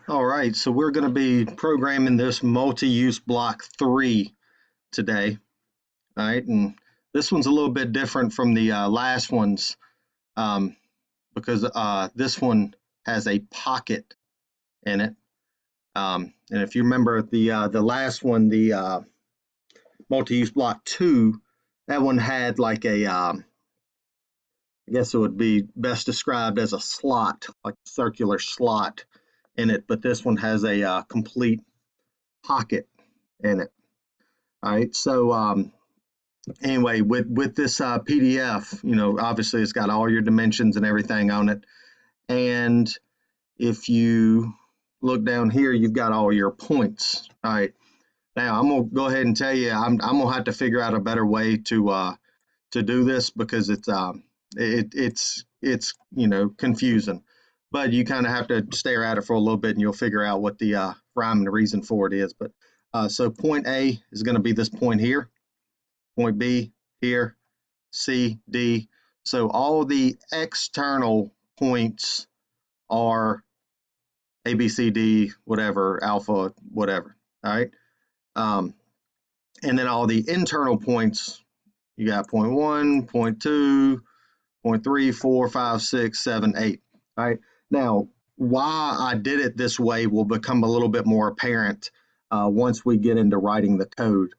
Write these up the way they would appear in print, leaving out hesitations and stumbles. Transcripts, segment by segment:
All right, so we're going to be programming this multi-use block 3 today. All right, and this one's a little bit different from the last ones um, because this one has a pocket in it. And if you remember the last one, the multi-use block 2, that one had like a, I guess it would be best described as a slot, like a circular slot in it, but this one has a complete pocket in it. All right, so anyway, with this PDF, obviously it's got all your dimensions and everything on it. And if you look down here, you've got all your points. All right, now I'm gonna go ahead and tell you, I'm gonna have to figure out a better way to do this because it's confusing. But you kind of have to stare at it for a little bit, and you'll figure out what the rhyme and the reason for it is. But so point A is going to be this point here. Point B here, C, D. So all the external points are A, B, C, D, whatever, alpha, whatever. All right. Um, and then all the internal points, you got point 1, point 2, point 3, 4, 5, 6, 7, 8. All right. Now, why I did it this way will become a little bit more apparent once we get into writing the code.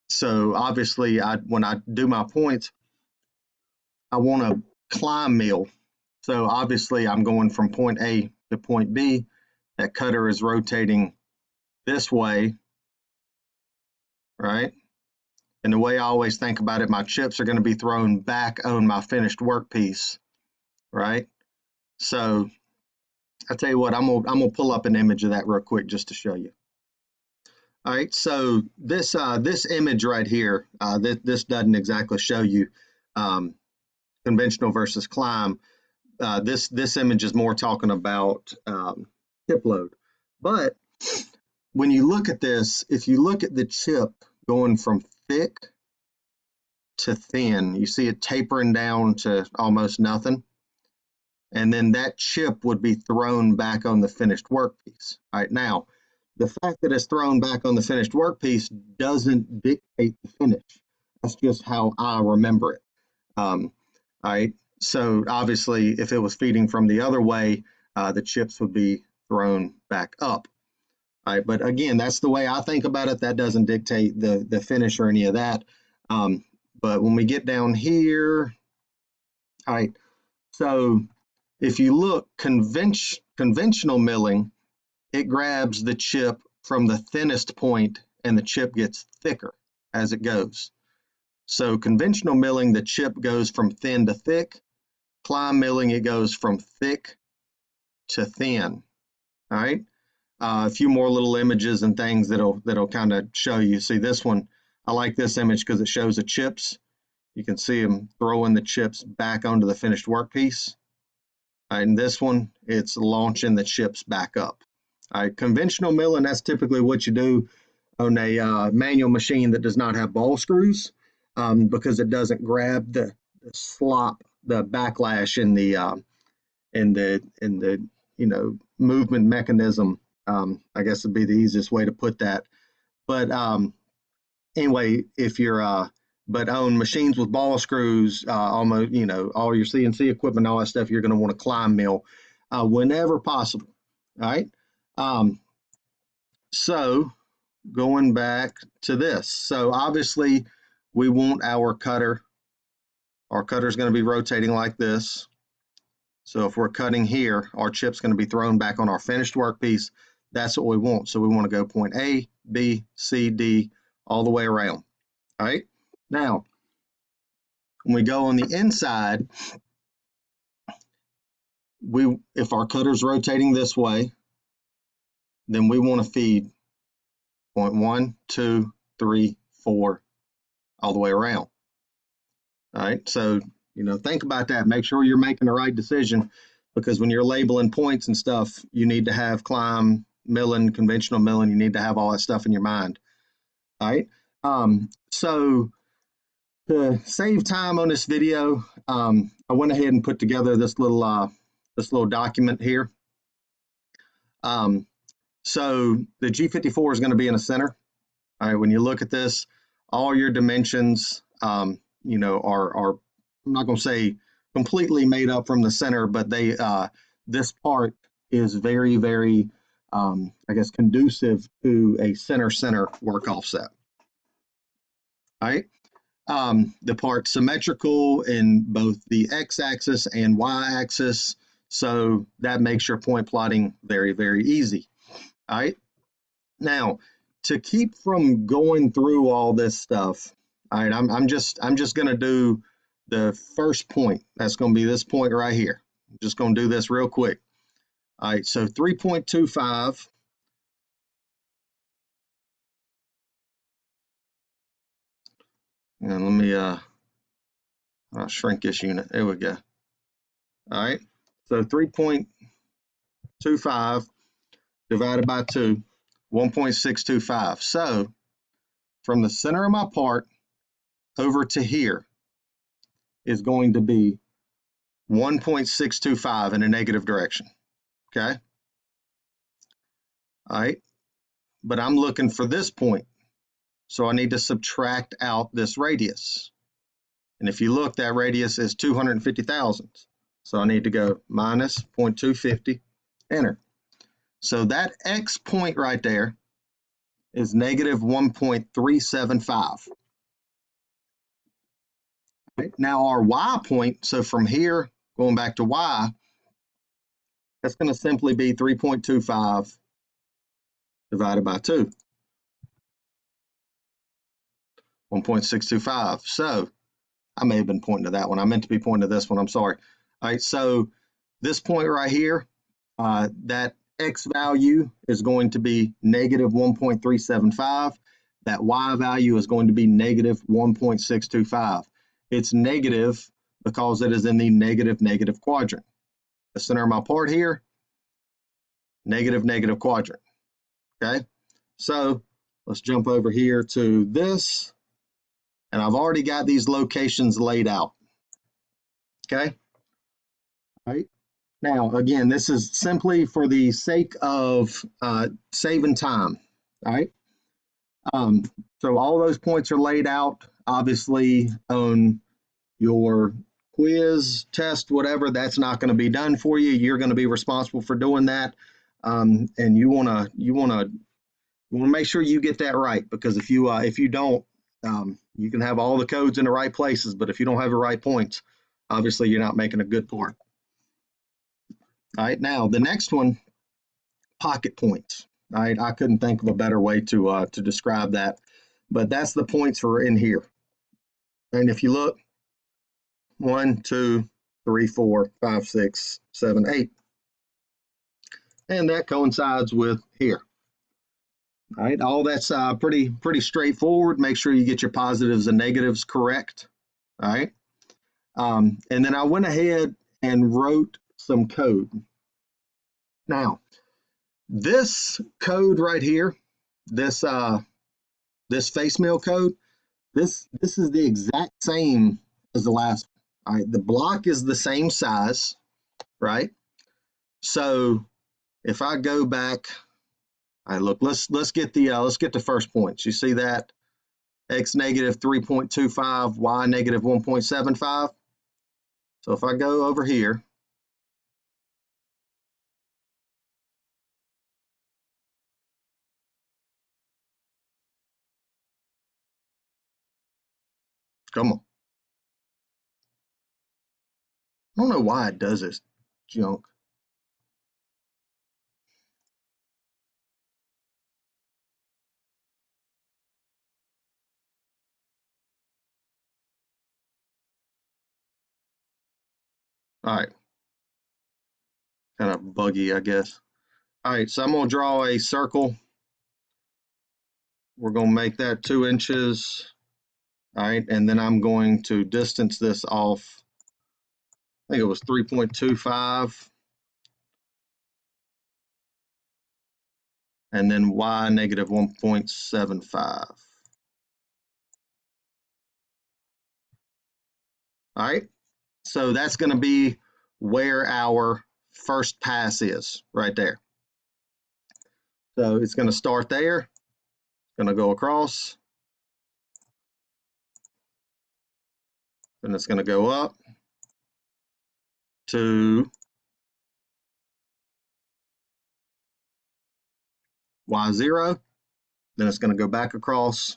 So obviously, when I do my points, I want to climb mill. So obviously, I'm going from point A to point B. That cutter is rotating this way, right? And the way I always think about it, my chips are going to be thrown back on my finished workpiece, right? So I tell you what, I'm gonna pull up an image of that real quick just to show you. All right, so this image right here, this doesn't exactly show you um, conventional versus climb. This image is more talking about chip load. But when you look at this, if you look at the chip going from thick to thin, you see it tapering down to almost nothing. And then that chip would be thrown back on the finished workpiece. All right, now, the fact that it's thrown back on the finished workpiece doesn't dictate the finish. That's just how I remember it. All right, so obviously, if it was feeding from the other way, the chips would be thrown back up. All right, but again, that's the way I think about it. That doesn't dictate the finish or any of that. But when we get down here, all right, so if you look, conventional milling, it grabs the chip from the thinnest point and the chip gets thicker as it goes. So conventional milling, the chip goes from thin to thick. Climb milling, it goes from thick to thin. All right. A few more little images and things that'll kind of show you. See this one, I like this image because it shows the chips. You can see them throwing the chips back onto the finished workpiece. And this one, it's launching the chips back up. All right, conventional milling, that's typically what you do on a manual machine that does not have ball screws because it doesn't grab the slop, the backlash in the movement mechanism. I guess would be the easiest way to put that. But anyway, if you're but on machines with ball screws, almost all your CNC equipment, all that stuff, you're going to want to climb mill whenever possible. All right. So going back to this, so obviously we want our cutter. Our cutter is going to be rotating like this. So if we're cutting here, our chip's going to be thrown back on our finished workpiece. That's what we want. So we want to go point A, B, C, D, all the way around. All right. Now, when we go on the inside, if our cutter's rotating this way, then we want to feed point 1, 2, 3, 4, all the way around. All right. So, think about that. Make sure you're making the right decision because when you're labeling points and stuff, you need to have climb, milling, conventional milling. You need to have all that stuff in your mind. All right. So to save time on this video, I went ahead and put together this little document here. So the G54 is going to be in the center. All right, when you look at this, all your dimensions, you know, are I'm not going to say completely made up from the center, but they this part is very, very, I guess, conducive to a center work offset. All right. The part's symmetrical in both the x-axis and y-axis, so that makes your point plotting very, very easy. All right. Now, to keep from going through all this stuff, all right, I'm just going to do the first point. That's going to be this point right here. I'm just going to do this real quick. All right, so 3.25. And let me shrink this unit. There we go. All right, so 3.25 divided by 2, 1.625. So from the center of my part over to here is going to be 1.625 in a negative direction. Okay. All right. But I'm looking for this point. So I need to subtract out this radius. And if you look, that radius is 250 thousandths. So I need to go minus 0.250, enter. So that X point right there is negative 1.375. Right? Now our Y point, so from here, going back to Y, that's going to simply be 3.25 divided by 2, 1.625. So I may have been pointing to that one. I meant to be pointing to this one. I'm sorry. All right, so this point right here, that X value is going to be negative 1.375. That Y value is going to be negative 1.625. It's negative because it is in the negative quadrant. The center of my part here, negative quadrant. Okay, so let's jump over here to this. And I've already got these locations laid out. Okay. All right. Now, again, this is simply for the sake of saving time. All right. So all those points are laid out, obviously, on your quiz, test, whatever. That's not going to be done for you. You're going to be responsible for doing that, and you want to make sure you get that right, because if you don't, you can have all the codes in the right places, but if you don't have the right points, obviously you're not making a good part. All right, now the next one, pocket points. All right, I couldn't think of a better way to describe that, but that's the points for in here. And if you look, 1, 2, 3, 4, 5, 6, 7, 8, and that coincides with here. All right, all that's pretty straightforward. Make sure you get your positives and negatives correct. All right, and then I went ahead and wrote some code. Now, this code right here, this face mail code, this is the exact same as the last one. All right, the block is the same size, right? So if I go back, all right, look, let's get the first points. You see that? X negative 3.25, Y negative 1.75. So if I go over here, come on. I don't know why it does this junk. All right. Kind of buggy, I guess. All right, so I'm going to draw a circle. We're going to make that 2 inches. All right, and then I'm going to distance this off. I think it was 3.25. And then Y negative 1.75. All right, so that's going to be where our first pass is right there. So it's going to start there, going to go across, and it's going to go up to Y0, then it's going to go back across.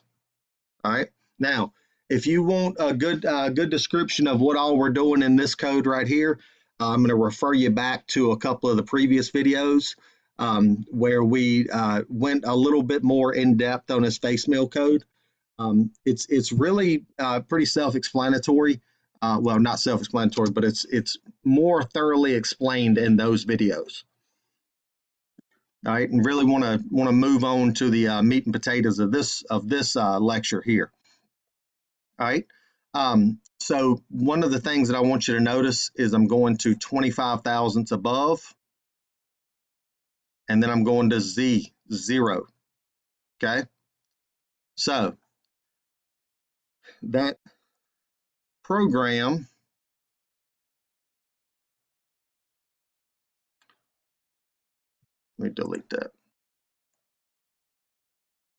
All right. Now, if you want a good description of what all we're doing in this code right here, I'm going to refer you back to a couple of the previous videos where we went a little bit more in depth on this face mill code. It's really pretty self-explanatory. Well, not self-explanatory, but it's more thoroughly explained in those videos. All right, and really want to move on to the meat and potatoes of this lecture here. All right. So one of the things that I want you to notice is I'm going to 25 thousandths above, and then I'm going to Z0. Okay. So that program, let me delete that.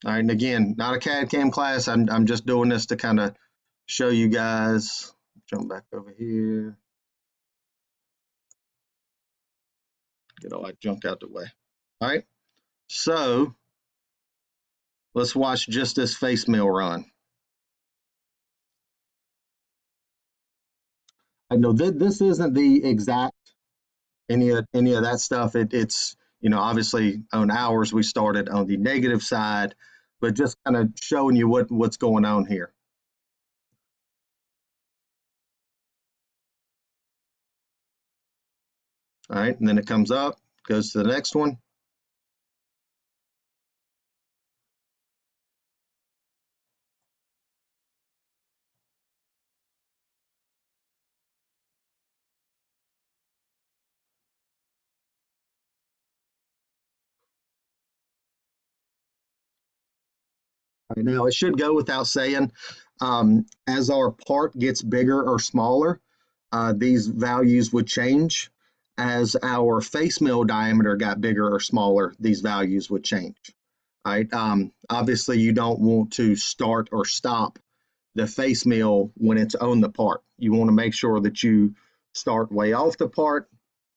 All right, and again, not a CAD CAM class. I'm just doing this to kind of show you guys. Jump back over here. Get all that junk out the way. All right, so let's watch just this face mill run. I know that this isn't the exact any of that stuff. It's obviously on ours we started on the negative side, but just kind of showing you what's going on here. All right, and then it comes up, goes to the next one. All right, now it should go without saying, as our part gets bigger or smaller, these values would change. As our face mill diameter got bigger or smaller, these values would change. All right. Obviously, you don't want to start or stop the face mill when it's on the part. You want to make sure that you start way off the part,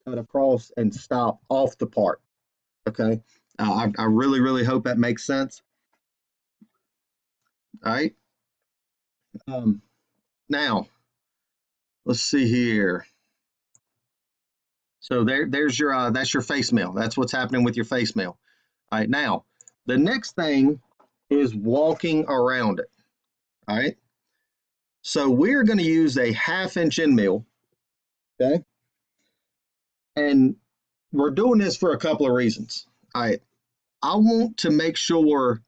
cut across, and stop off the part. Okay. I really, really hope that makes sense. All right. Now, let's see here. So there's your that's your face mill. That's what's happening with your face mill. All right. Now, the next thing is walking around it. All right. So we're going to use a 1/2 inch end mill. Okay. And we're doing this for a couple of reasons. All right. I want to make sure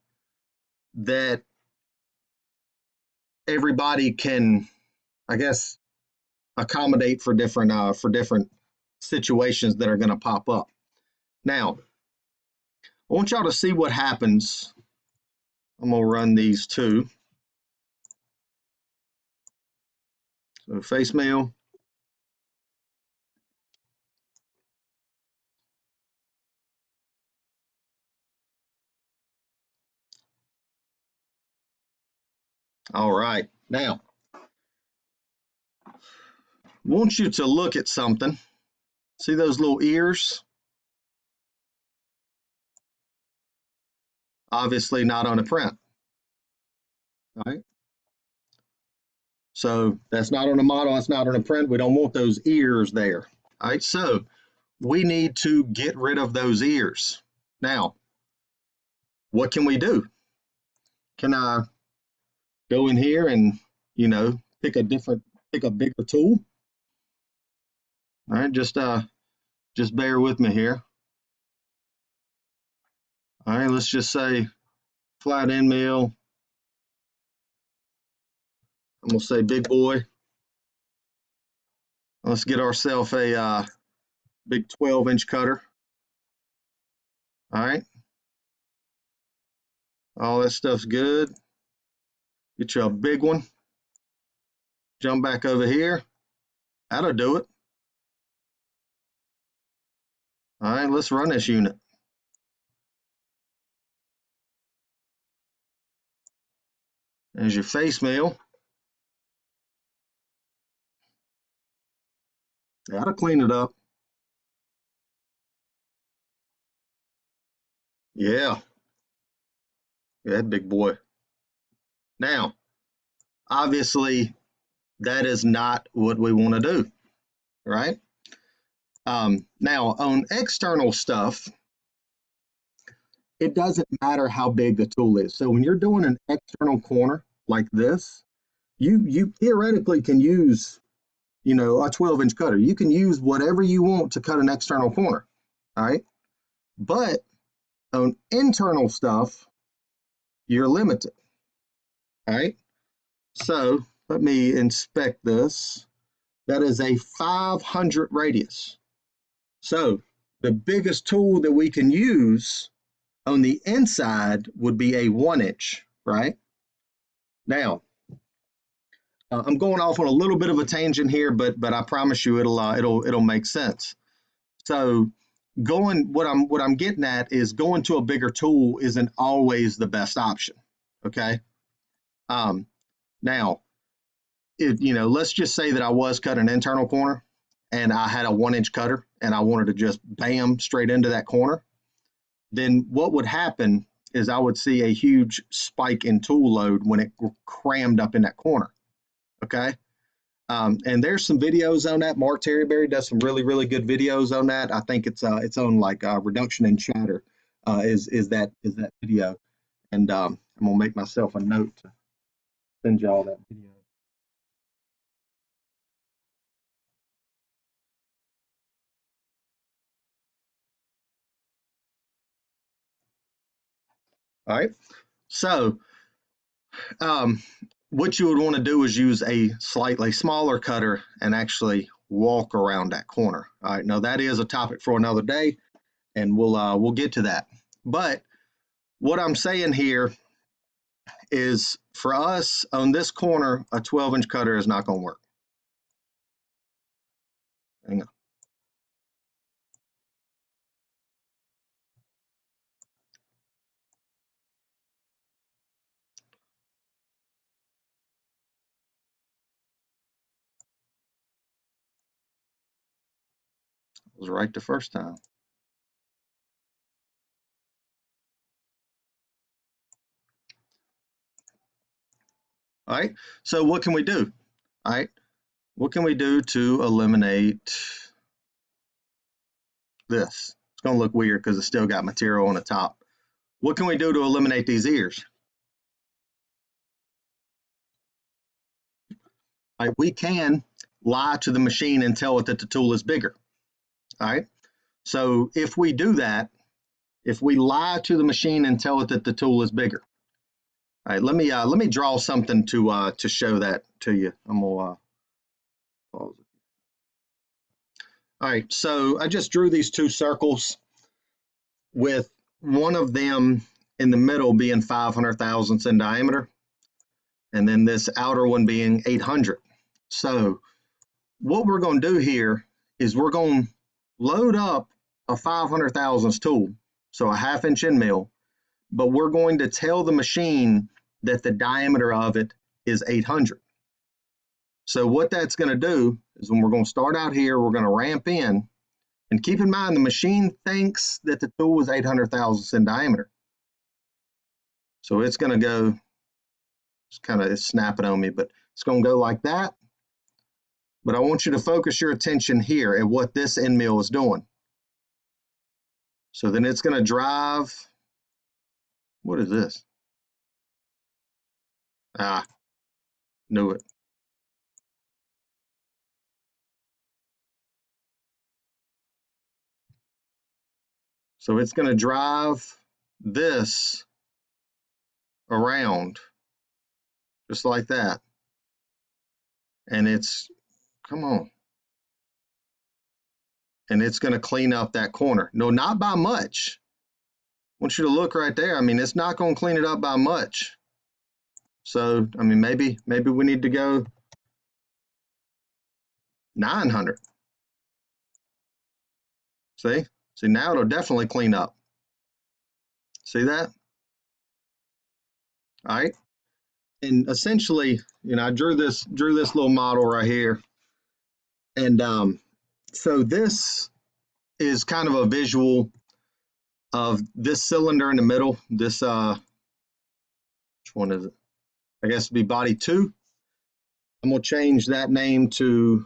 that everybody can, I guess, accommodate for different situations that are going to pop up. Now, I want y'all to see what happens. I'm going to run these two. So face mill. All right. Now, I want you to look at something. See those little ears? Obviously not on a print. All right. So that's not on a model, that's not on a print. We don't want those ears there. All right, so we need to get rid of those ears. Now, what can we do? Can I go in here and, pick a bigger tool? All right, just bear with me here. All right, let's just say flat end mill. I'm gonna say big boy. Let's get ourselves a big 12-inch cutter. All right. All that stuff's good. Get you a big one. Jump back over here. That'll do it. All right, let's run this unit. There's your face mill. That'll clean it up. Yeah, that big boy. Now, obviously, that is not what we want to do, right? Now, on external stuff, it doesn't matter how big the tool is. So when you're doing an external corner like this, you theoretically can use, a 12-inch cutter. You can use whatever you want to cut an external corner, all right? But on internal stuff, you're limited, all right? So let me inspect this. That is a 500 radius. So the biggest tool that we can use on the inside would be a 1-inch, right? Now, I'm going off on a little bit of a tangent here, but I promise you it'll make sense. So what I'm getting at is going to a bigger tool isn't always the best option. Okay. Now, let's just say that I was cutting an internal corner and I had a 1-inch cutter and I wanted to just bam straight into that corner. Then what would happen is I would see a huge spike in tool load when it crammed up in that corner. Okay. And there's some videos on that. Mark Terryberry does some really, really good videos on that. I think it's on like reduction in chatter is that video. And I'm gonna make myself a note to send y'all that video. All right. So what you would want to do is use a slightly smaller cutter and actually walk around that corner. All right. Now that is a topic for another day, and we'll get to that. But what I'm saying here is for us on this corner, a 12-inch cutter is not going to work. Hang on. I was right the first time. All right. So what can we do? All right. What can we do to eliminate this? It's going to look weird because it's still got material on the top. What can we do to eliminate these ears? All right. We can lie to the machine and tell it that the tool is bigger. All right. So if we do that, if we lie to the machine and tell it that the tool is bigger. All right, let me draw something to show that to you. I'm gonna pause it. All right, so I just drew these two circles with one of them in the middle being 500 thousandths in diameter, and then this outer one being 800. So what we're going to do here is we're going to load up a 500 thousandths tool, so a 1/2-inch end mill, but we're going to tell the machine that the diameter of it is 800. So what that's going to do is when we're going to start out here, we're going to ramp in, and keep in mind the machine thinks that the tool is 800 thousandths in diameter. So it's going to go, it's snapping on me, but it's going to go like that. But I want you to focus your attention here at what this end mill is doing. So then it's going to drive, what is this? Knew it. So it's going to drive this around just like that. And come on. And it's going to clean up that corner. No, not by much. I want you to look right there. I mean, it's not going to clean it up by much. So, I mean, maybe we need to go 900. See, now it'll definitely clean up. See that? All right. And essentially, I drew this little model right here. And so this is kind of a visual of this cylinder in the middle. This, which one is it? I guess it'd be body 2. I'm going to change that name to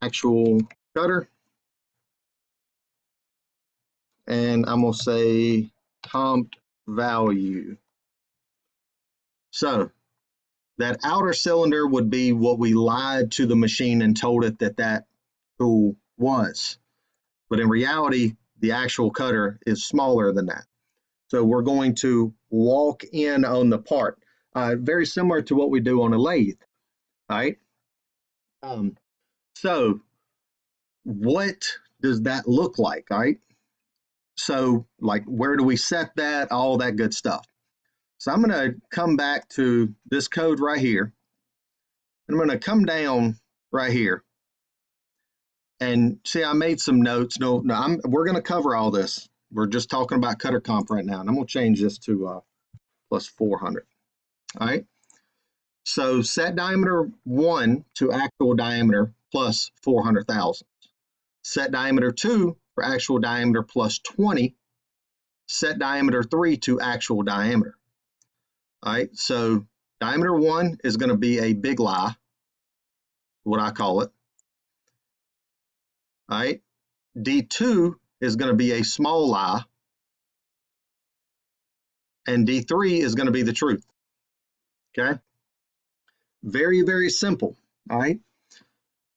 actual cutter. And I'm going to say comped value. So that outer cylinder would be what we lied to the machine and told it that that tool was. But in reality, the actual cutter is smaller than that. So we're going to walk in on the part, very similar to what we do on a lathe, right? So what does that look like, right? So like, where do we set that, all that good stuff. So I'm going to come back to this code right here. I'm going to come down right here. And see, I made some notes. No, we're going to cover all this. We're just talking about cutter comp right now. And I'm going to change this to plus 400. All right. So set diameter 1 to actual diameter plus 400 thousandths. Set diameter 2 for actual diameter plus 20. Set diameter 3 to actual diameter. All right. So diameter 1 is going to be a big lie, what I call it. All right. D2 is going to be a small lie. And D3 is going to be the truth. Okay. Very, very simple. All right.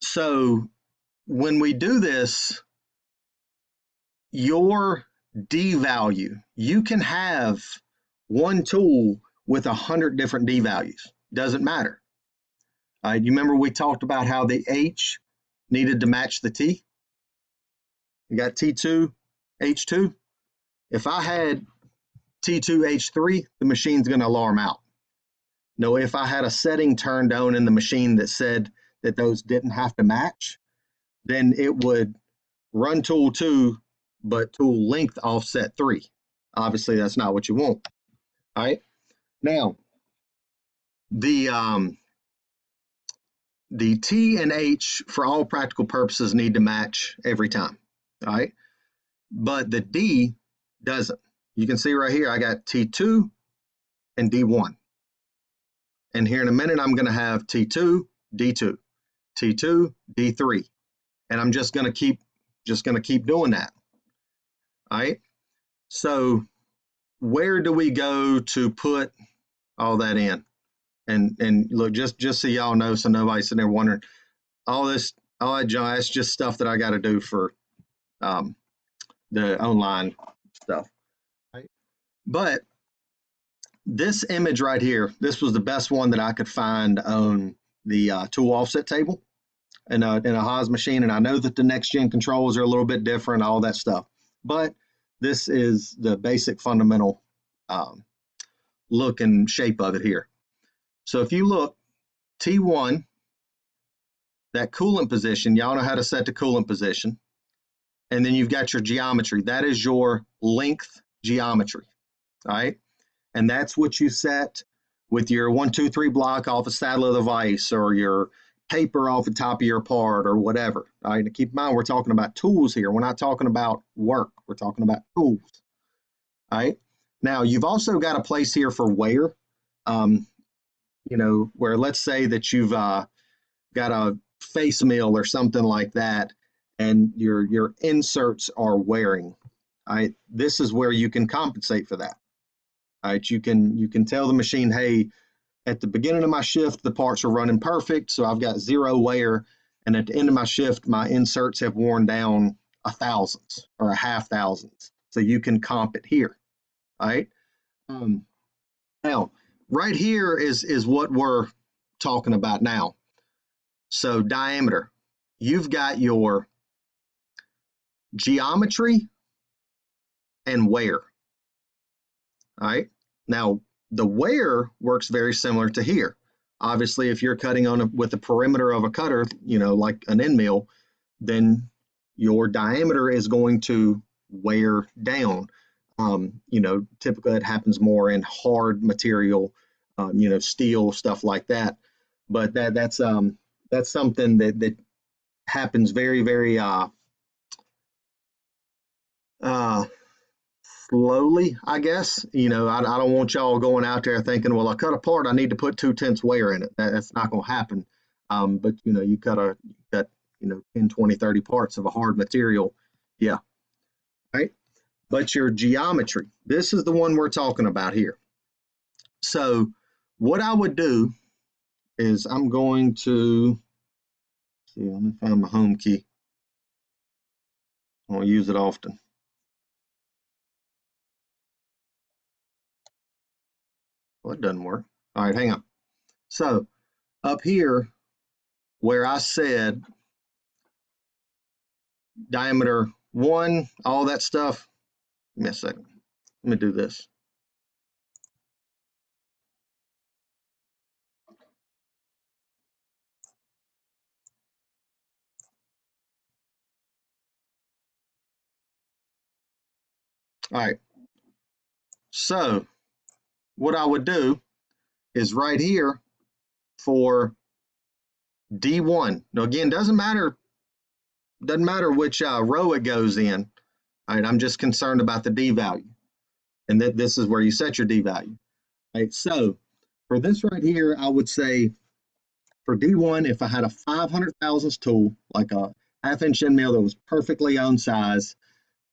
So when we do this, your D value, you can have one tool with 100 different D values. Doesn't matter. All right. You remember we talked about how the H needed to match the T? You got T2, H2. If I had T2, H3, the machine's going to alarm out. No, if I had a setting turned on in the machine that said that those didn't have to match, then it would run tool 2, but tool length offset 3. Obviously, that's not what you want. All right. Now, the T and H, for all practical purposes, need to match every time. All right. But the D doesn't. You can see right here, I got T2 and D1. And here in a minute, I'm going to have T2, D2, T2, D3. And I'm just going to keep doing that. All right. So where do we go to put all that in? And look, just so y'all know, so nobody's sitting there wondering, all that, John, that's just stuff that I got to do for the online stuff. Right? But this image right here, this was the best one that I could find on the tool offset table in a Haas machine. And I know that the next gen controls are a little bit different, all that stuff. But this is the basic fundamental look and shape of it here. So if you look, T1, that coolant position, y'all know how to set the coolant position. And then you've got your geometry. That is your length geometry. All right. And that's what you set with your 1, 2, 3 block off the saddle of the vise, or your taper off the top of your part, or whatever. All right. Keep in mind, we're talking about tools here. We're not talking about work. We're talking about tools. All right. Now, you've also got a place here for wear. Where let's say that you've got a face mill or something like that, and your inserts are wearing. All right. This is where you can compensate for that. All right, you can tell the machine, hey, at the beginning of my shift, the parts are running perfect, so I've got 0 wear, and at the end of my shift, my inserts have worn down 1/1000th or 1/2,000th. So you can comp it here. All right. Now, right here is what we're talking about now. So diameter, you've got your geometry and wear. All right. Now, the wear works very similar to here. Obviously, if you're cutting with the perimeter of a cutter, like an end mill, then your diameter is going to wear down. Typically it happens more in hard material, steel, stuff like that. But that's something that happens very, very uh, slowly, I guess. I don't want y'all going out there thinking, well, I cut a part, I need to put 2/10 wear in it. That's not going to happen. But you cut 10, 20, 30 parts of a hard material. Yeah. Right. But your geometry, this is the one we're talking about here. So what I would do is I'm going to see, let me find my home key. I don't use it often. Well, it doesn't work. All right, hang on. So up here where I said diameter 1, all that stuff, give me a second. Let me do this. All right. So what I would do is right here for D1. Now again, doesn't matter which row it goes in. All right, I'm just concerned about the D value. And this is where you set your D value. All right, so for this right here, I would say for D1, if I had a 500 thousandths tool, like a half-inch end mill that was perfectly on size,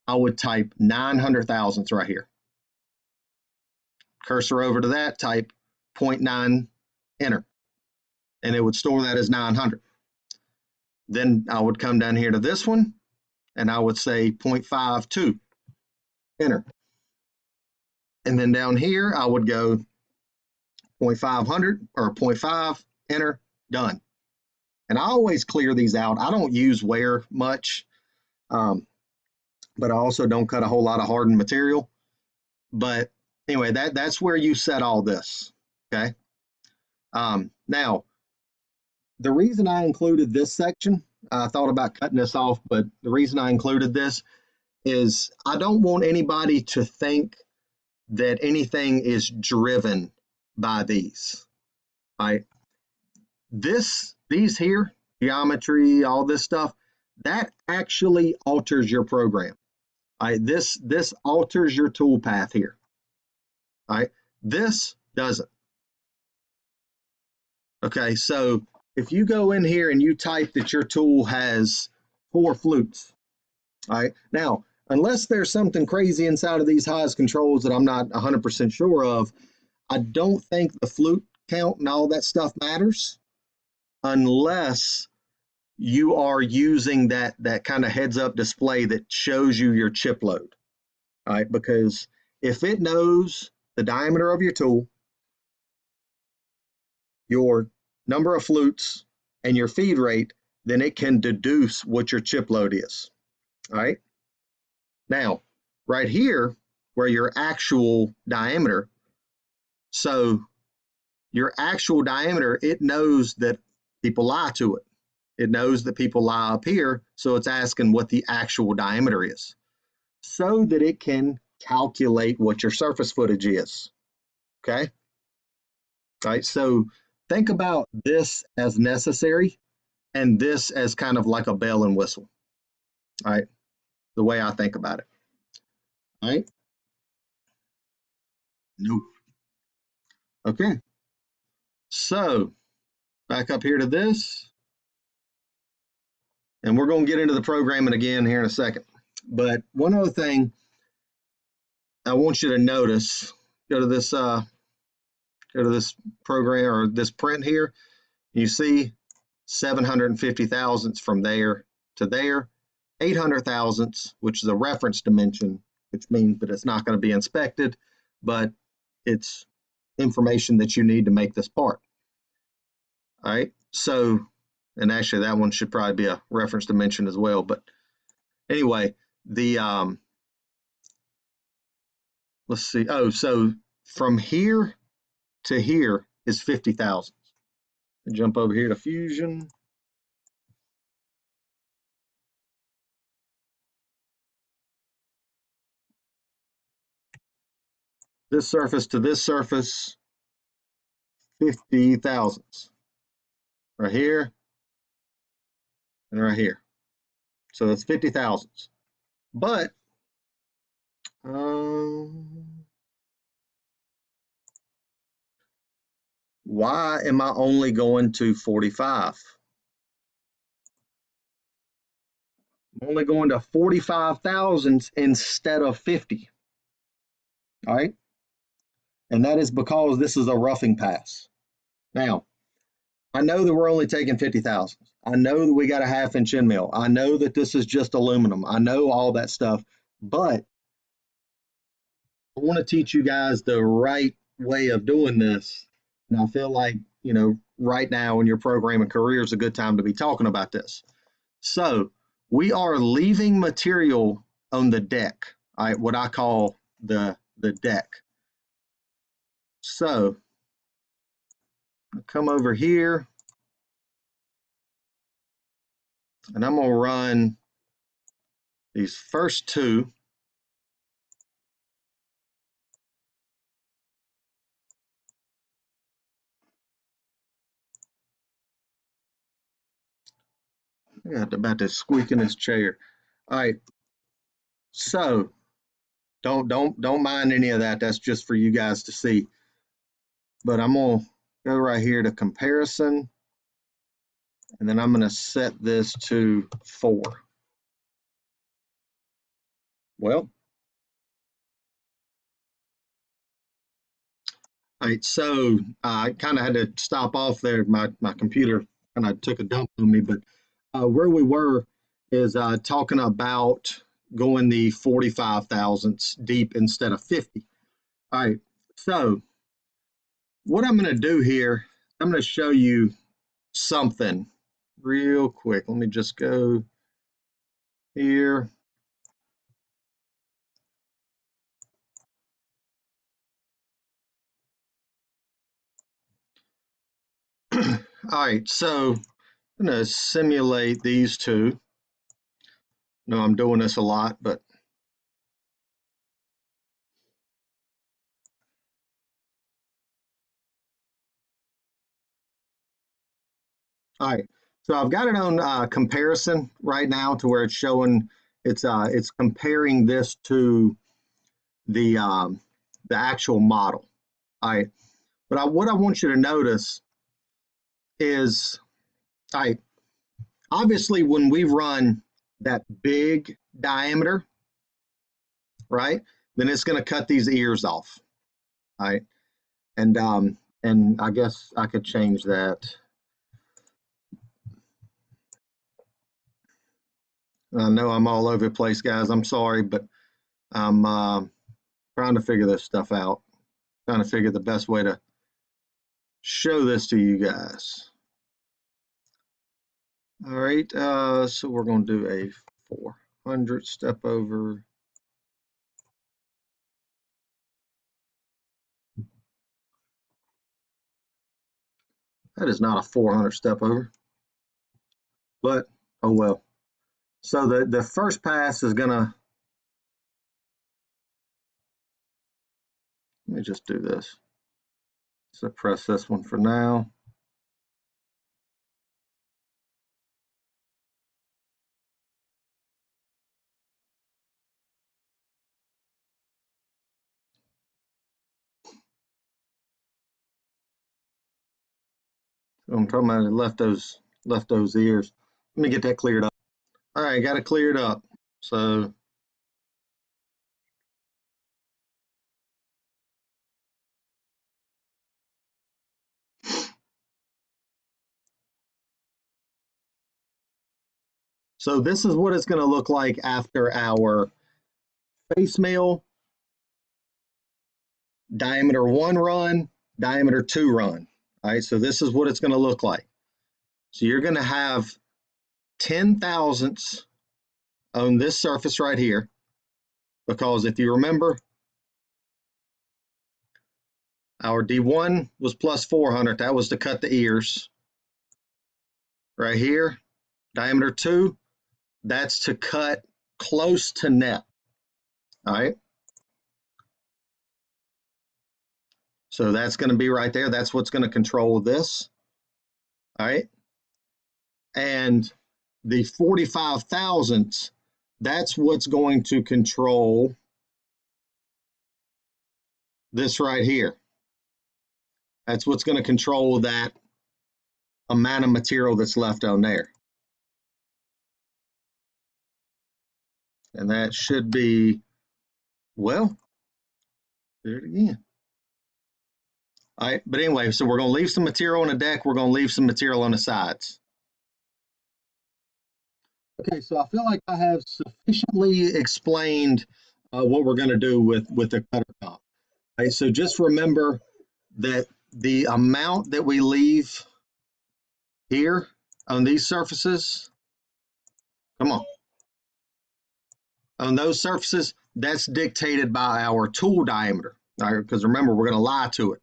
I would type 900 thousandths right here. Cursor over to that, type 0.9, enter, and it would store that as 900. Then I would come down here to this one, and I would say 0.52, enter. And then down here, I would go 0.500 or 0.5, enter, done. And I always clear these out. I don't use wear much, but I also don't cut a whole lot of hardened material. But anyway, that's where you set all this, okay? Now, the reason I included this section, I thought about cutting this off, but the reason I included this is I don't want anybody to think that anything is driven by these, right? These here, geometry, all this stuff, that actually alters your program. All right, this alters your tool path here. All right, this doesn't. Okay, so if you go in here and you type that your tool has 4 flutes, all right, now, unless there's something crazy inside of these highs controls that I'm not 100% sure of, I don't think the flute count and all that stuff matters unless you are using that kind of heads up display that shows you your chip load. All right, because if it knows the diameter of your tool, your number of flutes, and your feed rate, then it can deduce what your chip load is. All right. Now, right here, where your actual diameter, so your actual diameter, it knows that people lie to it. It knows that people lie up here, so it's asking what the actual diameter is so that it can calculate what your surface footage is. Okay. All right. So think about this as necessary and this as kind of like a bell and whistle. All right. The way I think about it. All right. Nope. Okay. So back up here to this. And we're going to get into the programming again here in a second. But one other thing I want you to notice, go to this program or this print here. You see 750 thousandths from there to there, 800 thousandths, which is a reference dimension, which means that it's not going to be inspected, but it's information that you need to make this part. All right. So, and actually that one should probably be a reference dimension as well. But anyway, the, let's see. Oh, so from here to here is 50 thousandths. Jump over here to Fusion. This surface to this surface 50 thousandths right here and right here. So that's 50 thousandths. But why am I only going to 45? I'm only going to 45 thousandths instead of 50. All right. And that is because this is a roughing pass. Now, I know that we're only taking 50 thousandths. I know that we got a 1/2 inch end mill. I know that this is just aluminum. I know all that stuff, but I want to teach you guys the right way of doing this. And I feel like, right now in your programming career is a good time to be talking about this. So we are leaving material on the deck, all right, what I call the deck. So I'll come over here and I'm going to run these first two. I got about to squeak in his chair. All right. So don't mind any of that. That's just for you guys to see. But I'm gonna go right here to comparison, and then I'm gonna set this to 4. Well, all right. So I kind of had to stop off there. My computer kind of took a dump on me, but where we were is talking about going the 45 thousandths deep instead of 50. All right. So what I'm going to do here, I'm going to show you something real quick. Let me just go here. All right, so I'm going to simulate these two. No, I'm doing this a lot, but all right. So I've got it on comparison right now to where it's showing it's comparing this to the actual model. All right, but what I want you to notice is, all right, obviously when we run that big diameter, right, then it's going to cut these ears off. All right, and I guess I could change that. I know I'm all over the place, guys. I'm sorry, but I'm trying to figure this stuff out. Trying to figure the best way to show this to you guys. All right, so we're going to do a 400 step over. That is not a 400 step over, but oh well. So the first pass is gonna, let me just do this. Suppress this one for now. So I'm talking about left those ears. Let me get that cleared up. All right, got it cleared up. So this is what it's going to look like after our face mill, diameter 1 run, diameter 2 run. All right, so this is what it's going to look like. So you're going to have 10 thousandths on this surface right here, because if you remember, our D1 was plus 400. That was to cut the ears. Right here, diameter 2, that's to cut close to net. All right. So that's going to be right there. That's what's going to control this. All right. And the 45 thousandths, that's what's going to control this right here. That's what's going to control that amount of material that's left on there. And that should be, well, do it again. All right, but anyway, so we're going to leave some material on the deck. We're going to leave some material on the sides. Okay, so I feel like I have sufficiently explained what we're going to do with the cutter comp. All right, so just remember that the amount that we leave here on these surfaces, come on those surfaces, that's dictated by our tool diameter. All right, because remember, we're going to lie to it.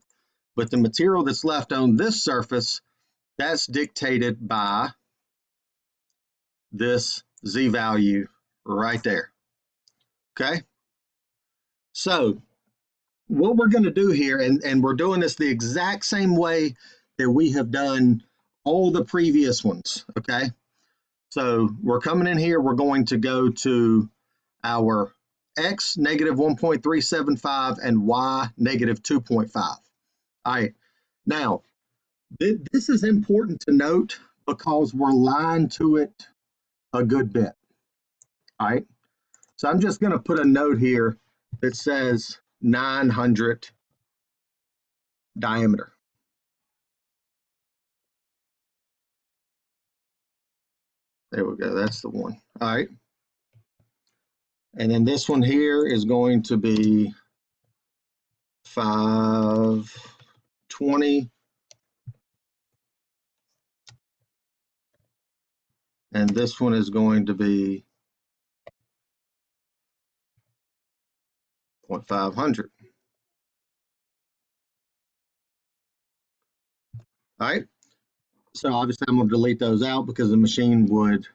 But the material that's left on this surface, that's dictated by this Z value right there. Okay? So what we're going to do here, and we're doing this the exact same way that we have done all the previous ones. Okay? So we're coming in here, we're going to go to our X negative 1.375 and Y negative 2.5. All right. Now, this is important to note because we're lying to it a good bit. All right. So I'm just going to put a note here that says 900 diameter. There we go. That's the one. All right. And then this one here is going to be 520. And this one is going to be 0.500. All right. So obviously I'm going to delete those out because the machine would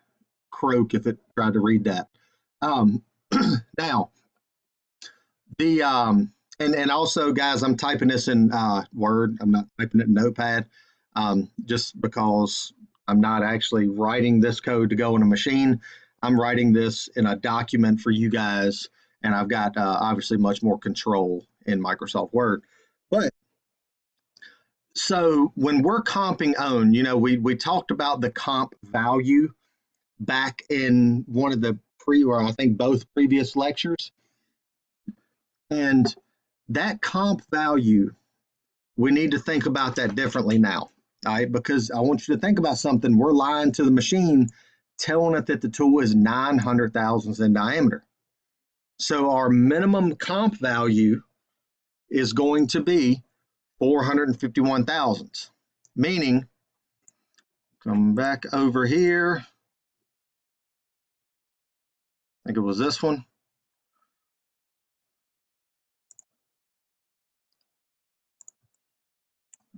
croak if it tried to read that. Now, the and also, guys, I'm typing this in Word. I'm not typing it in Notepad, just because I'm not actually writing this code to go in a machine. I'm writing this in a document for you guys, and I've got obviously much more control in Microsoft Word. But so when we're comping own, you know, we talked about the comp value back in one of the or I think both previous lectures. And that comp value, we need to think about that differently now, all right? Because I want you to think about something. We're lying to the machine, telling it that the tool is 900 thousandths in diameter. So our minimum comp value is going to be 451 thousandths, meaning, come back over here, I think it was this one.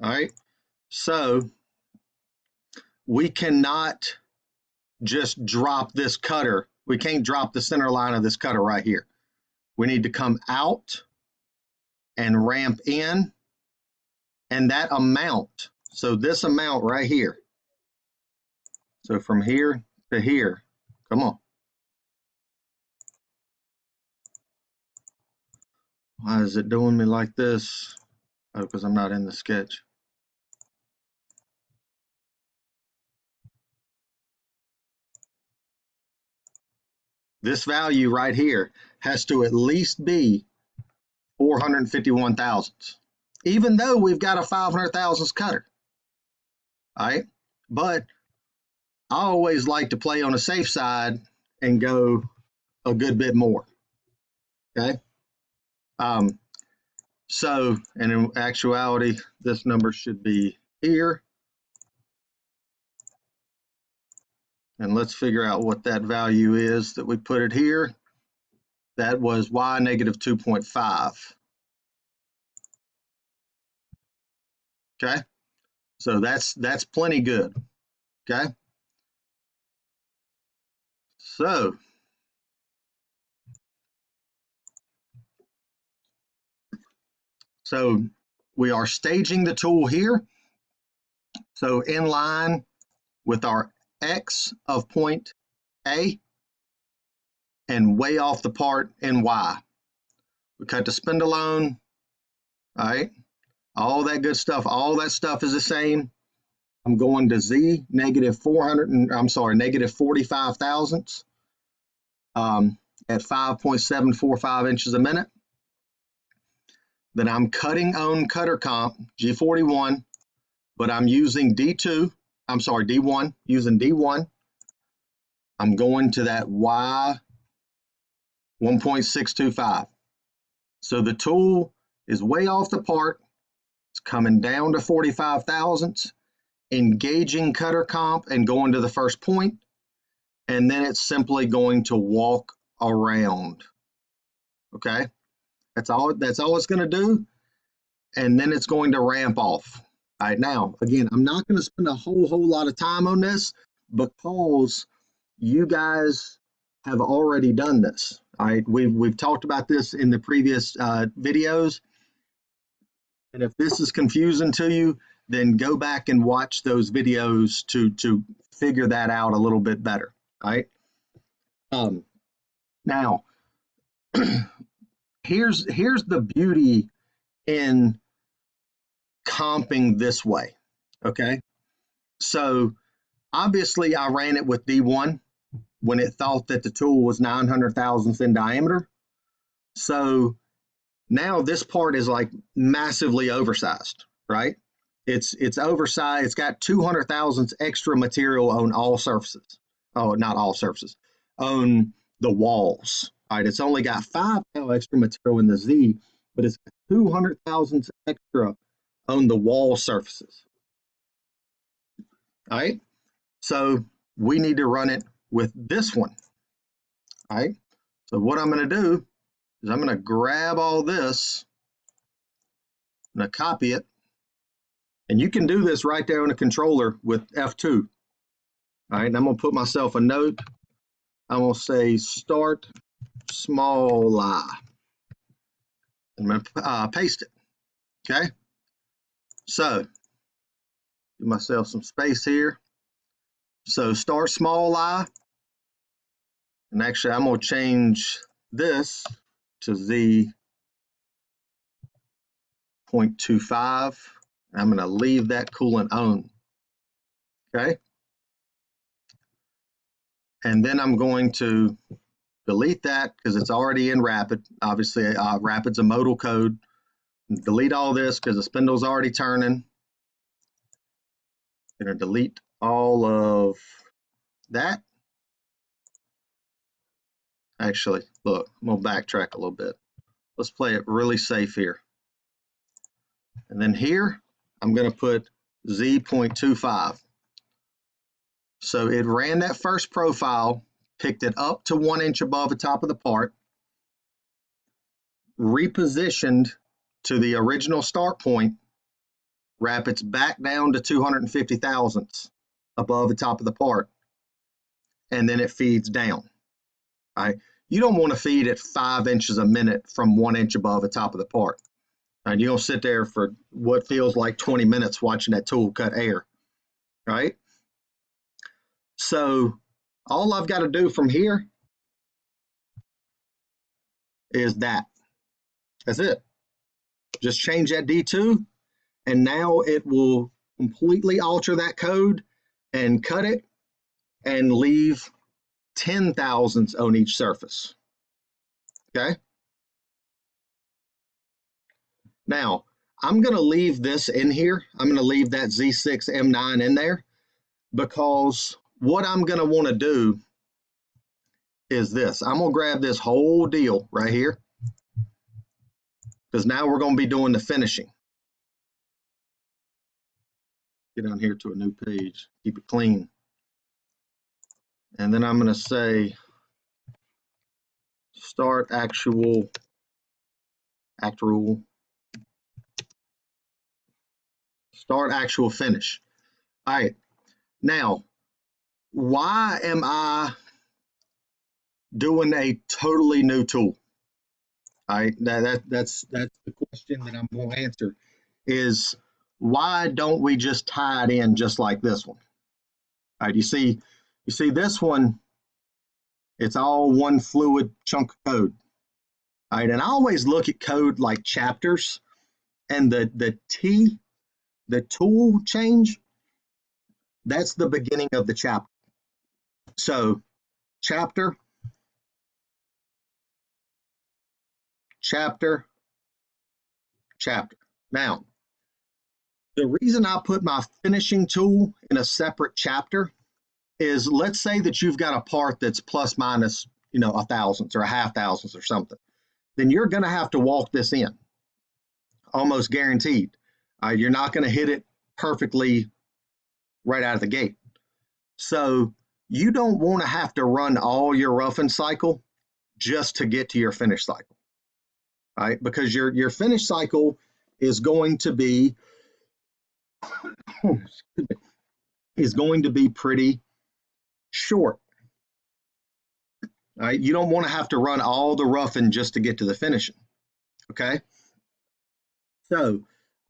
All right, so we cannot just drop this cutter. We can't drop the center line of this cutter right here. We need to come out and ramp in, and that amount, so this amount right here, so from here to here, come on. Why is it doing me like this? Oh, because I'm not in the sketch. This value right here has to at least be 451 thousandths, even though we've got a 500 thousandths cutter. All right, but I always like to play on the safe side and go a good bit more. Okay. So, and in actuality, this number should be here. And let's figure out what that value is that we put it here. That was Y negative 2.5. Okay. So that's plenty good. Okay. So we are staging the tool here. So in line with our X of point A and way off the part in Y. We cut the spindle on, all right, all that good stuff, all that stuff is the same. I'm going to Z, negative 45 thousandths at 5.745 inches a minute. Then I'm cutting on cutter comp, G41, but I'm using D1, using D1. I'm going to that Y 1.625. So the tool is way off the part. It's coming down to 45 thousandths, engaging cutter comp and going to the first point, and then it's simply going to walk around. Okay, that's all it's going to do, and then it's going to ramp off. All right, now again, I'm not going to spend a whole lot of time on this because you guys have already done this. All right, we've talked about this in the previous videos, and if this is confusing to you, then go back and watch those videos to figure that out a little bit better. All right. Now, here's the beauty in comping this way. Okay. So obviously I ran it with D1 when it thought that the tool was 900 thousandths in diameter. So now this part is like massively oversized, right? It's oversized. It's got 200 thousandths extra material on all surfaces. Oh, not all surfaces, on the walls. All right, it's only got 5 extra material in the Z, but it's got 200 thousandths extra on the wall surfaces. All right, so we need to run it with this one. All right, so what I'm going to do is I'm going to grab all this, I'm going to copy it, and you can do this right there on the controller with F2. All right, and I'm going to put myself a note. I'm going to say start small lie. I'm going to paste it. Okay, so give myself some space here. So start small lie, and actually I'm going to change this to Z.25. I'm going to leave that coolant on. Okay, and then I'm going to delete that because it's already in Rapid. Obviously, Rapid's a modal code. Delete all this because the spindle's already turning. I'm going to delete all of that. Actually, look, I'm going to backtrack a little bit. Let's play it really safe here. And then here, I'm going to put Z.25. So it ran that first profile, picked it up to 1 inch above the top of the part, repositioned to the original start point, Rapid's back down to 250 thousandths above the top of the part, and then it feeds down. All right, you don't want to feed at 5 inches a minute from 1 inch above the top of the part. And you're going to sit there for what feels like 20 minutes watching that tool cut air, right? So all I've got to do from here is that. That's it. Just change that D2, and now it will completely alter that code and cut it and leave 10 thousandths on each surface. Okay? Now, I'm going to leave this in here. I'm going to leave that Z6M9 in there because what I'm going to want to do is this. I'm going to grab this whole deal right here because now we're going to be doing the finishing. Get down here to a new page. Keep it clean. And then I'm going to say start actual finish. All right. Now, why am I doing a totally new tool? All right, that's the question that I'm going to answer. is why don't we just tie it in just like this one? All right, you see this one, it's all one fluid chunk of code. All right, and I always look at code like chapters, and the T, the tool change, that's the beginning of the chapter. So chapter, chapter, chapter. Now, the reason I put my finishing tool in a separate chapter is, let's say that you've got a part that's plus minus, a thousandth or a half thousandth or something. Then you're going to have to walk this in, almost guaranteed. You're not going to hit it perfectly right out of the gate. So you don't want to have to run all your roughing cycle just to get to your finish cycle, right? Because your finish cycle is going to be pretty short. All right, you don't want to have to run all the roughing just to get to the finishing. Okay, so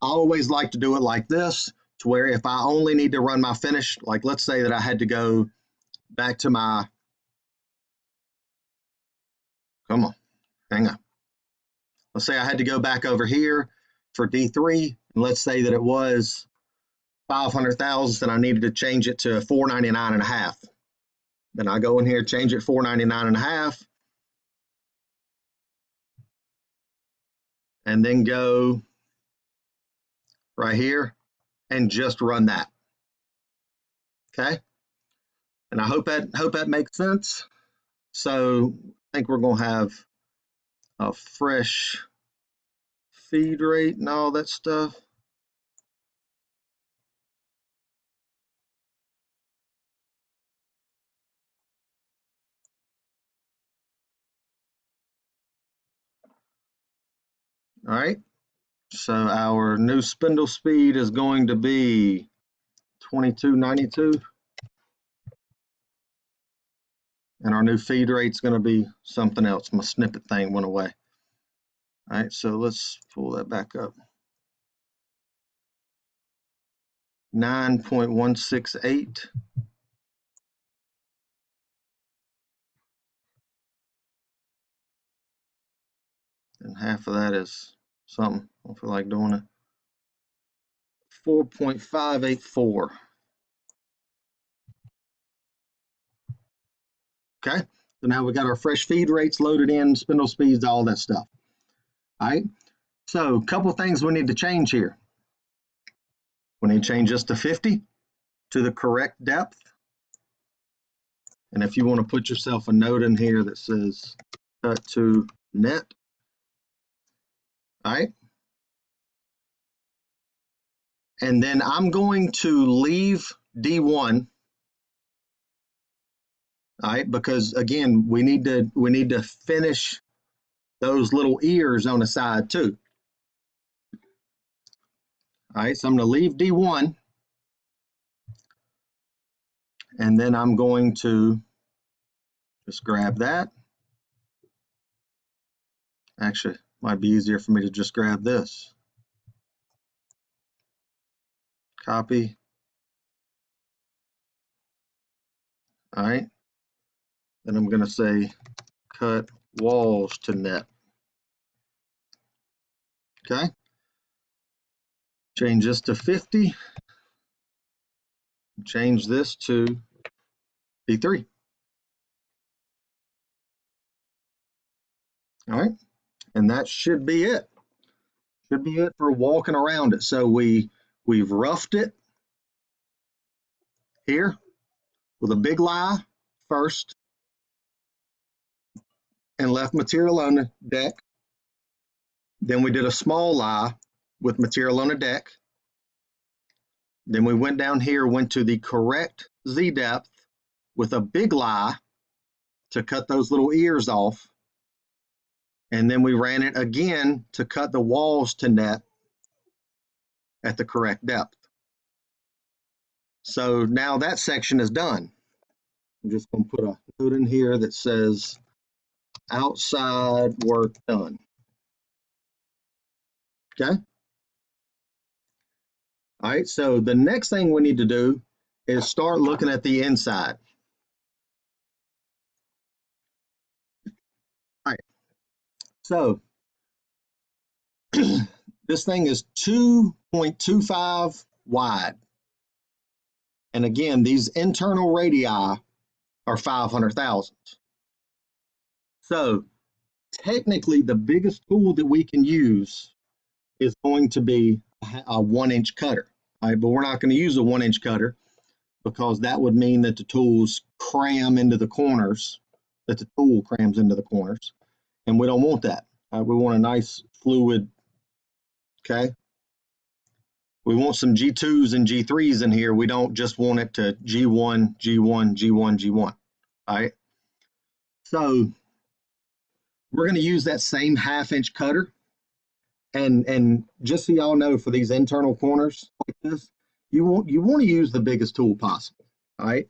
I always like to do it like this, to where if I only need to run my finish, like let's say that I had to go back to my, come on, hang on. Let's say I had to go back over here for D3, and let's say that it was 500 thousandths and I needed to change it to 499 and a half. Then I go in here, change it 499 and a half, and then go right here and just run that. Okay, and I hope that makes sense. So I think we're going to have a fresh feed rate and all that stuff. All right, so our new spindle speed is going to be 2292, and our new feed rate is going to be something else. My snippet thing went away. All right, so let's pull that back up. 9.168. And half of that is something. I don't feel like doing it. 4.584. Okay, so now we got our fresh feed rates loaded in, spindle speeds, all that stuff. All right, so a couple things we need to change here. We need to change this to 50 to the correct depth. And if you want to put yourself a note in here that says cut to net. All right. And then I'm going to leave D1. All right, because again, we need to finish those little ears on the side too. All right, so I'm going to leave D1, and then I'm going to just grab that. Actually, it might be easier for me to just grab this. Copy. All right, then I'm going to say cut walls to net. Okay, change this to 50. Change this to D3. All right, and that should be it. Should be it for walking around it. So we've roughed it here with a big lie first and left material on the deck. Then we did a small lie with material on the deck. Then we went down here, went to the correct Z depth with a big lie to cut those little ears off. And then we ran it again to cut the walls to net at the correct depth. So now that section is done. I'm just going to put a note in here that says outside work done. Okay. All right, so the next thing we need to do is start looking at the inside. All right, so this thing is 2.25 wide. And again, these internal radii are 500 thousandths. So technically, the biggest tool that we can use is going to be a 1-inch cutter. All right, but we're not going to use a 1-inch cutter because that would mean that the tools cram into the corners, that the tool crams into the corners, and we don't want that. We want a nice fluid, okay? We want some G2s and G3s in here. We don't just want it to G1, G1, G1, G1, all right? So we're going to use that same 1/2-inch cutter. And just so y'all know, for these internal corners like this, you want to use the biggest tool possible, all right?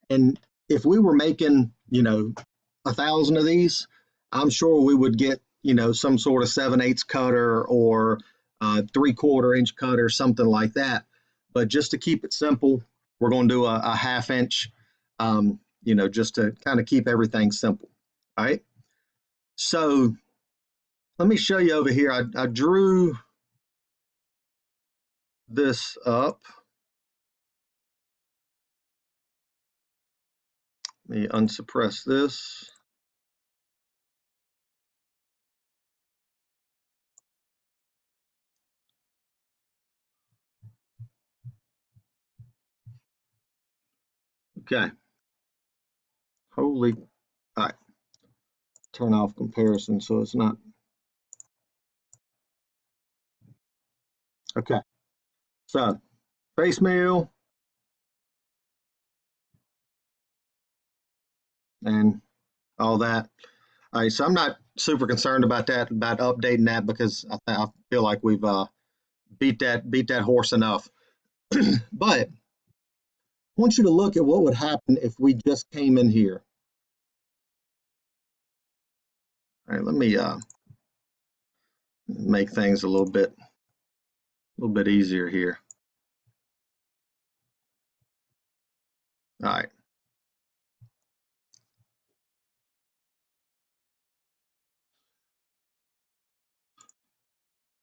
And if we were making, 1,000 of these, I'm sure we would get, some sort of 7/8 cutter or 3/4 inch cutter, something like that. But just to keep it simple, we're going to do a 1/2 inch, just to kind of keep everything simple, all right? So let me show you over here. I drew this up. Let me unsuppress this. Okay. Holy, all right. Turn off comparison so it's not. Okay. So face mill and all that. All right. So I'm not super concerned about that, about updating that, because I feel like we've beat that horse enough. But I want you to look at what would happen if we just came in here. All right, let me make things a little bit easier here. All right.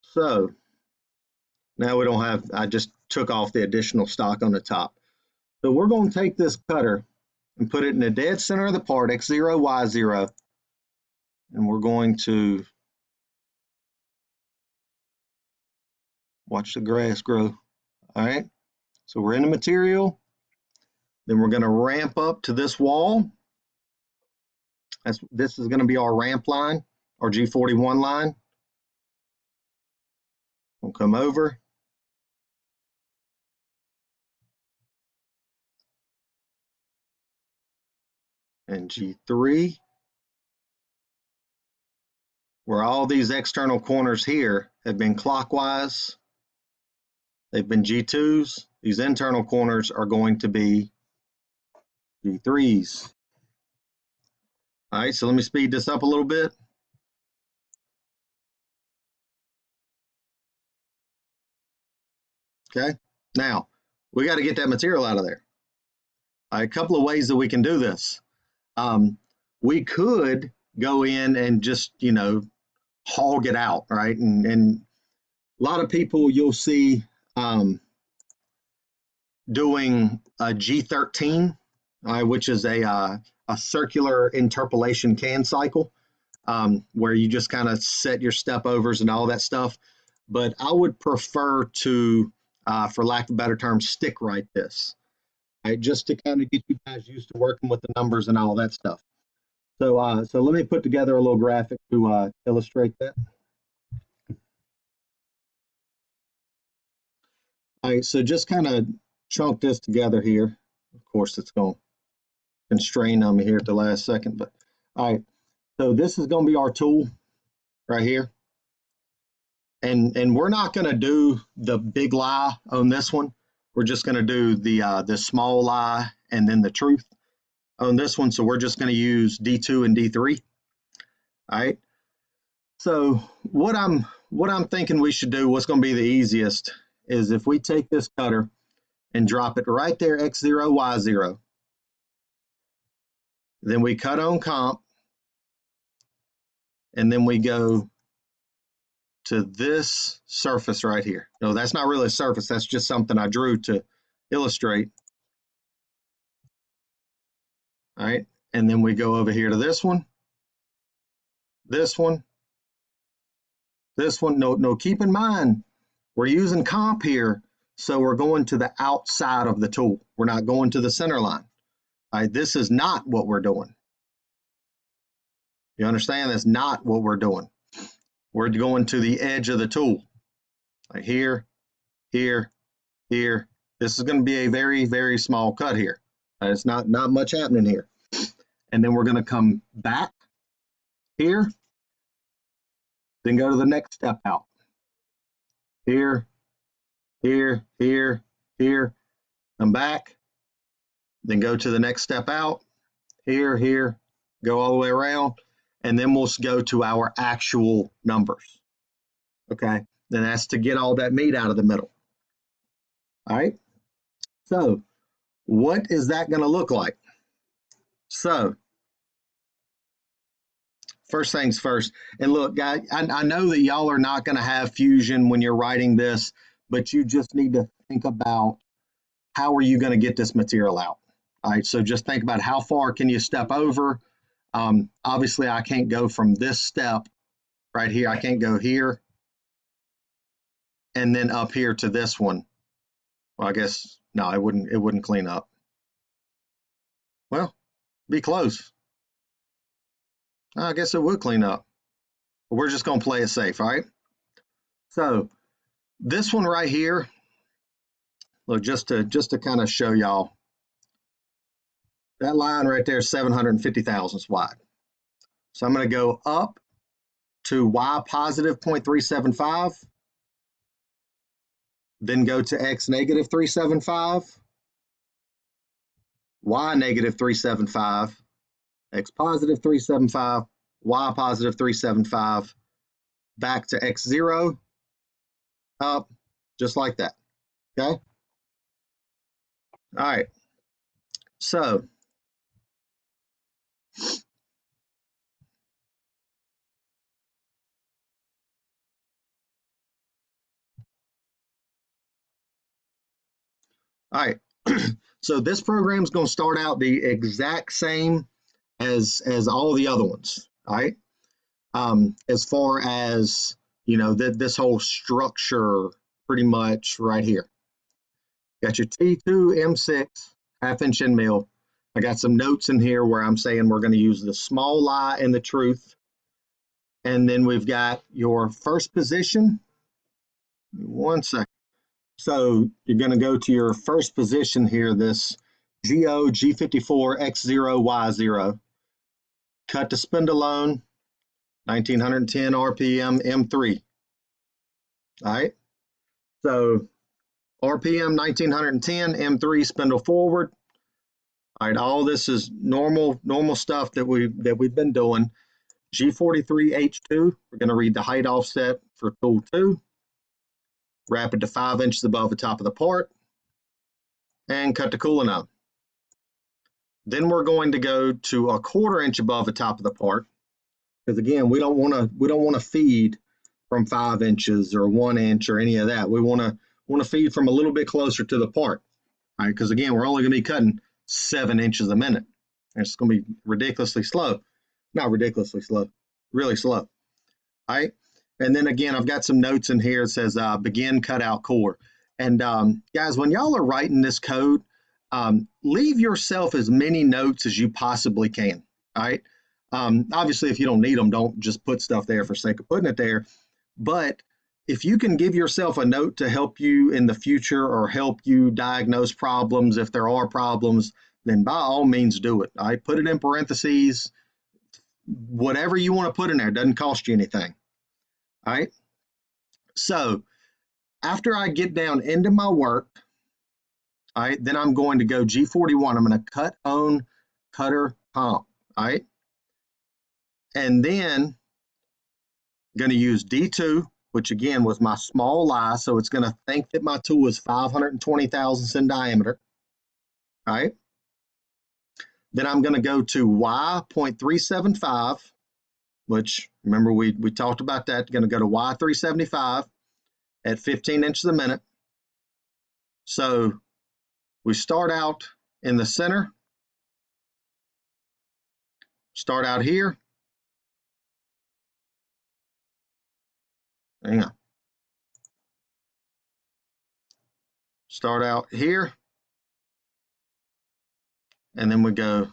So now we don't have, I just took off the additional stock on the top. So we're going to take this cutter and put it in the dead center of the part, X0, Y0, and we're going to watch the grass grow. All right. So we're in the material. Then we're going to ramp up to this wall. This is going to be our ramp line, our G41 line. We'll come over. And G3, where all these external corners here have been clockwise. They've been G2s. These internal corners are going to be G3s. All right, so let me speed this up a little bit. Okay, now we got to get that material out of there. All right, a couple of ways that we can do this. We could go in and just, hog it out, right? And a lot of people you'll see doing a G13, which is a circular interpolation can cycle, where you just kind of set your step overs and all that stuff. But I would prefer to, for lack of a better term, stick right this, right? Just to kind of get you guys used to working with the numbers and all that stuff. So, so let me put together a little graphic to illustrate that. All right, so just kind of chunk this together here. Of course, it's going to constrain on me here at the last second, but all right. So this is going to be our tool right here. And we're not going to do the big lie on this one. We're just going to do the small lie and then the truth on this one. So we're just going to use D2 and D3. All right. So what I'm thinking we should do, what's going to be the easiest, is if we take this cutter and drop it right there, X0, Y0, then we cut on comp, and then we go to this surface right here. No, that's not really a surface. That's just something I drew to illustrate. All right. And then we go over here to this one, this one, this one. No, keep in mind, we're using comp here. So we're going to the outside of the tool. We're not going to the center line. All right. This is not what we're doing. You understand? That's not what we're doing. We're going to the edge of the tool. Like here, here, here. This is going to be a very, very small cut here. It's not much happening here. And then we're going to come back here, then go to the next step out. Here, here, here, here, come back, then go to the next step out, here, here, go all the way around, and then we'll go to our actual numbers. Okay, then that's to get all that meat out of the middle. All right, so what is that going to look like? So first things first, and look, guys, I know that y'all are not going to have Fusion when you're writing this, but you just need to think about how are you going to get this material out. All right, so just think about how far can you step over. Obviously, I can't go from this step right here. I can't go here and then up here to this one. Well, I guess, no, it wouldn't clean up. Well, be close. I guess it would clean up. But we're just going to play it safe, all right? So this one right here, look, just to kind of show y'all, that line right there is 750 thousandths wide. So I'm going to go up to Y positive 0.375, then go to X negative 375, Y negative 375, X positive 375, Y positive 375, back to X0, up, just like that, okay? All right, so all right, so this program is going to start out the exact same as all the other ones, all right? As far as, you know, this whole structure pretty much right here. Got your T2 M6 half-inch end mill. I got some notes in here where I'm saying we're going to use the small lie and the truth. And then we've got your first position. One second. So you're going to go to your first position here, this GO G54 X0 Y0. Cut to spindle alone, 1910 RPM M3. All right. So RPM 1910 M3 spindle forward. All right. All this is normal stuff that we've been doing. G43H2. We're going to read the height offset for tool 2. Wrap it to 5 inches above the top of the part, and cut the coolant up. Then we're going to go to 1/4 inch above the top of the part, because again, we don't want to feed from 5 inches or 1 inch or any of that. We want to feed from a little bit closer to the part, all right? Because again, we're only going to be cutting 7 inches a minute. It's going to be ridiculously slow, not ridiculously slow, really slow. All right. And then again, I've got some notes in here. It says begin cutout core. And guys, when y'all are writing this code, leave yourself as many notes as you possibly can. All right. Obviously, if you don't need them, don't just put stuff there for sake of putting it there. But if you can give yourself a note to help you in the future or help you diagnose problems, if there are problems, then by all means do it. All right. Put it in parentheses. Whatever you want to put in there, doesn't cost you anything. All right, so after I get down into my work, all right, then I'm going to go G41. I'm going to cut on cutter comp, all right, and then I'm going to use D2, which again was my small lie. So it's going to think that my tool is 520 thousandths in diameter. All right. Then I'm going to go to Y 0.375, which remember we talked about that. Going to go to Y 375 at 15 inches a minute. So we start out in the center, start out here. Hang on. Start out here, and then we go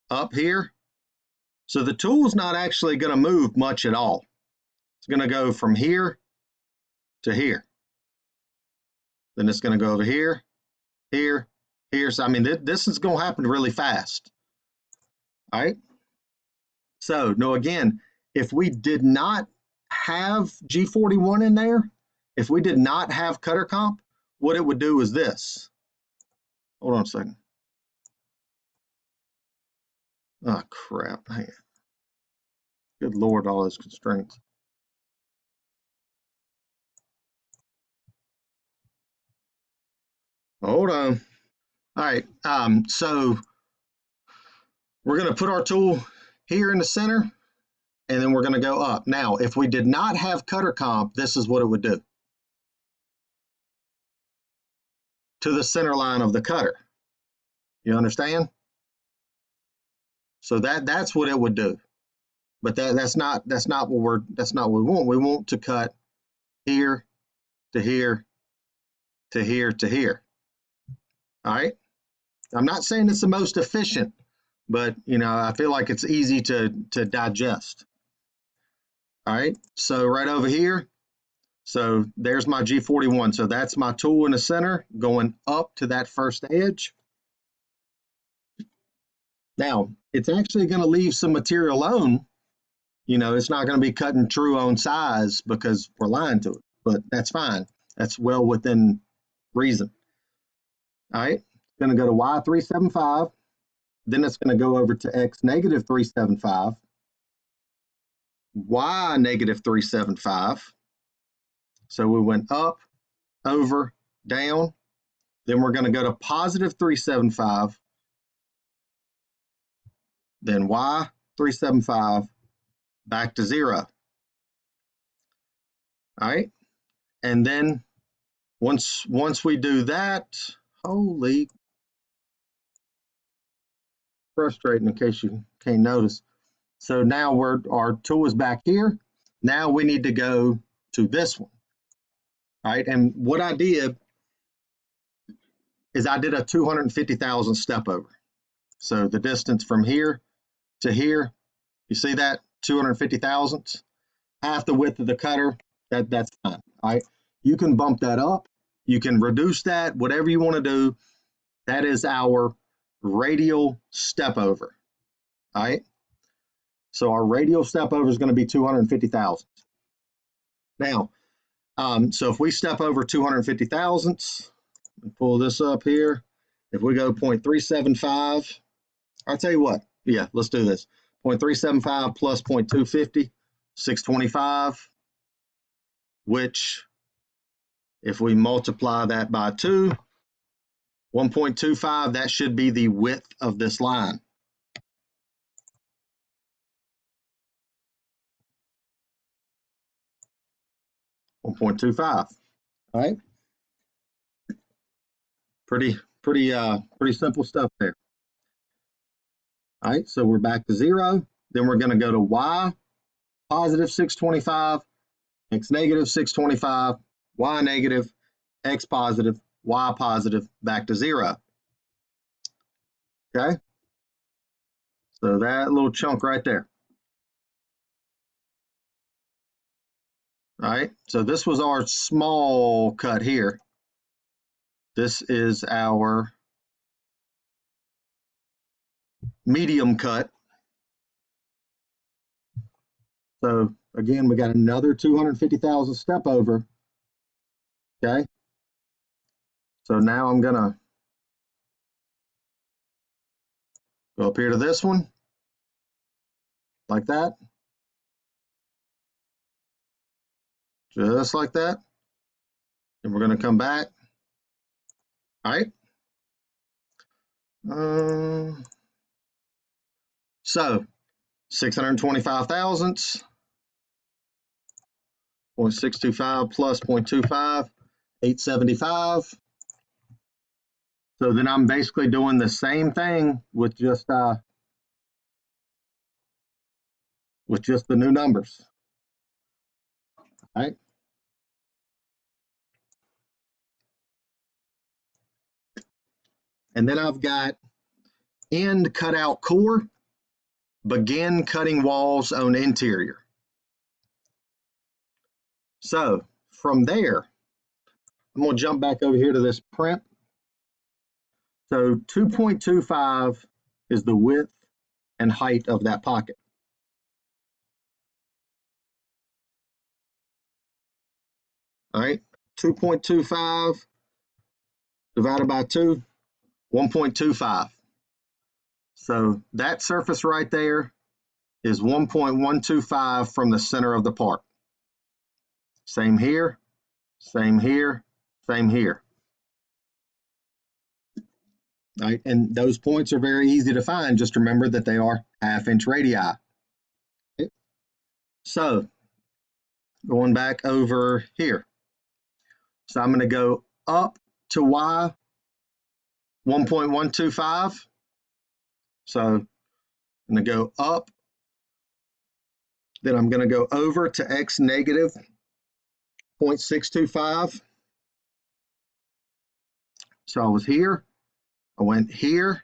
up here. So the tool's not actually going to move much at all. It's going to go from here to here. Then it's going to go over here, here, here. So I mean, this is going to happen really fast. All right. So no, again, if we did not have G41 in there, if we did not have cutter comp, what it would do is this. Hold on a second. Oh, crap. Man. Good Lord, all those constraints. Hold on. All right. So we're going to put our tool here in the center, and then we're going to go up. Now, if we did not have cutter comp, this is what it would do. To the center line of the cutter. You understand? So that's what it would do. But that's not what we want. We want to cut here to here to here to here. All right. I'm not saying it's the most efficient, but you know, I feel like it's easy to digest. All right. So right over here. So there's my G41. So that's my tool in the center going up to that first edge. Now, it's actually going to leave some material on. You know, it's not going to be cutting true on size because we're lying to it, but that's fine. That's well within reason. All right. It's going to go to Y375. Then it's going to go over to X negative 375. Y negative 375. So we went up, over, down. Then we're going to go to positive 375. Then Y 375 back to 0. All right. And then once we do that, holy, frustrating in case you can't notice. So now our tool is back here. Now we need to go to this one. All right. And what I did is I did a 250,000 step over. So the distance from here to here, you see that 250 thousandths, half the width of the cutter. That's fine. All right. You can bump that up. You can reduce that, whatever you want to do. That is our radial step over. All right. So our radial step over is going to be 250 thousandths. Now, so if we step over 250 thousandths, pull this up here. If we go 0.375, I'll tell you what. Yeah, let's do this. 0.375 plus 0.250, 625, which if we multiply that by 2, 1.25, that should be the width of this line. $1.25. All right. Pretty simple stuff there. All right, so we're back to 0. Then we're going to go to Y positive 625, X negative 625, Y negative, X positive, Y positive, back to 0. Okay. So that little chunk right there. All right. So this was our small cut here. This is our medium cut. So again, we got another 250,000 step over. Okay. So now I'm going to go up here to this one like that. just like that. And we're going to come back. All right. So 625 thousandths, 0.625 plus 0.25, 875. So then I'm basically doing the same thing with just the new numbers. All right. And then I've got end cutout core, begin cutting walls on interior. So from there, I'm going to jump back over here to this print. So 2.25 is the width and height of that pocket. All right, 2.25 divided by 2, 1.25. So that surface right there is 1.125 from the center of the part. Same here, same here, same here. All right, and those points are very easy to find. Just remember that they are 1/2 inch radii. Okay. So going back over here. So I'm going to go up to Y 1.125. So I'm going to go up. Then I'm going to go over to X negative 0.625. So I was here. I went here.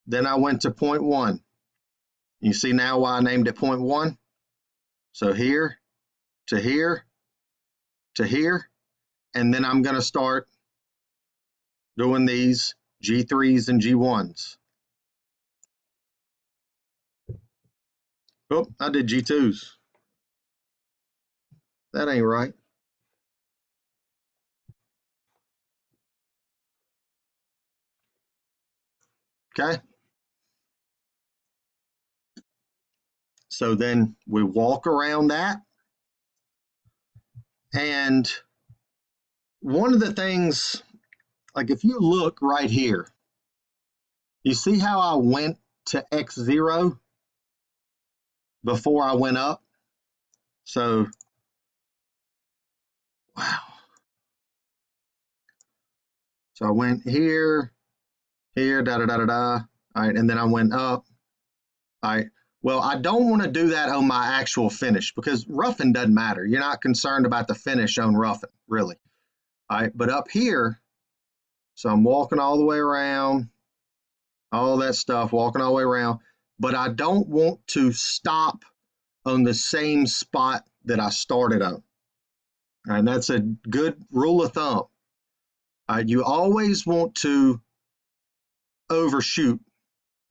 Then I went to 0.1. You see now why I named it 0.1? So here to here to here. And then I'm going to start doing these G3s and G1s. Oh, I did G2s. That ain't right. Okay. So then we walk around that. And one of the things, like if you look right here, you see how I went to X0 before I went up? So, wow. So I went here, here, da da da da da. All right, and then I went up. All right. Well, I don't want to do that on my actual finish because roughing doesn't matter. You're not concerned about the finish on roughing, really. All right, but up here, so I'm walking all the way around, all that stuff, walking all the way around, but I don't want to stop on the same spot that I started on. All right, and that's a good rule of thumb. All right, you always want to overshoot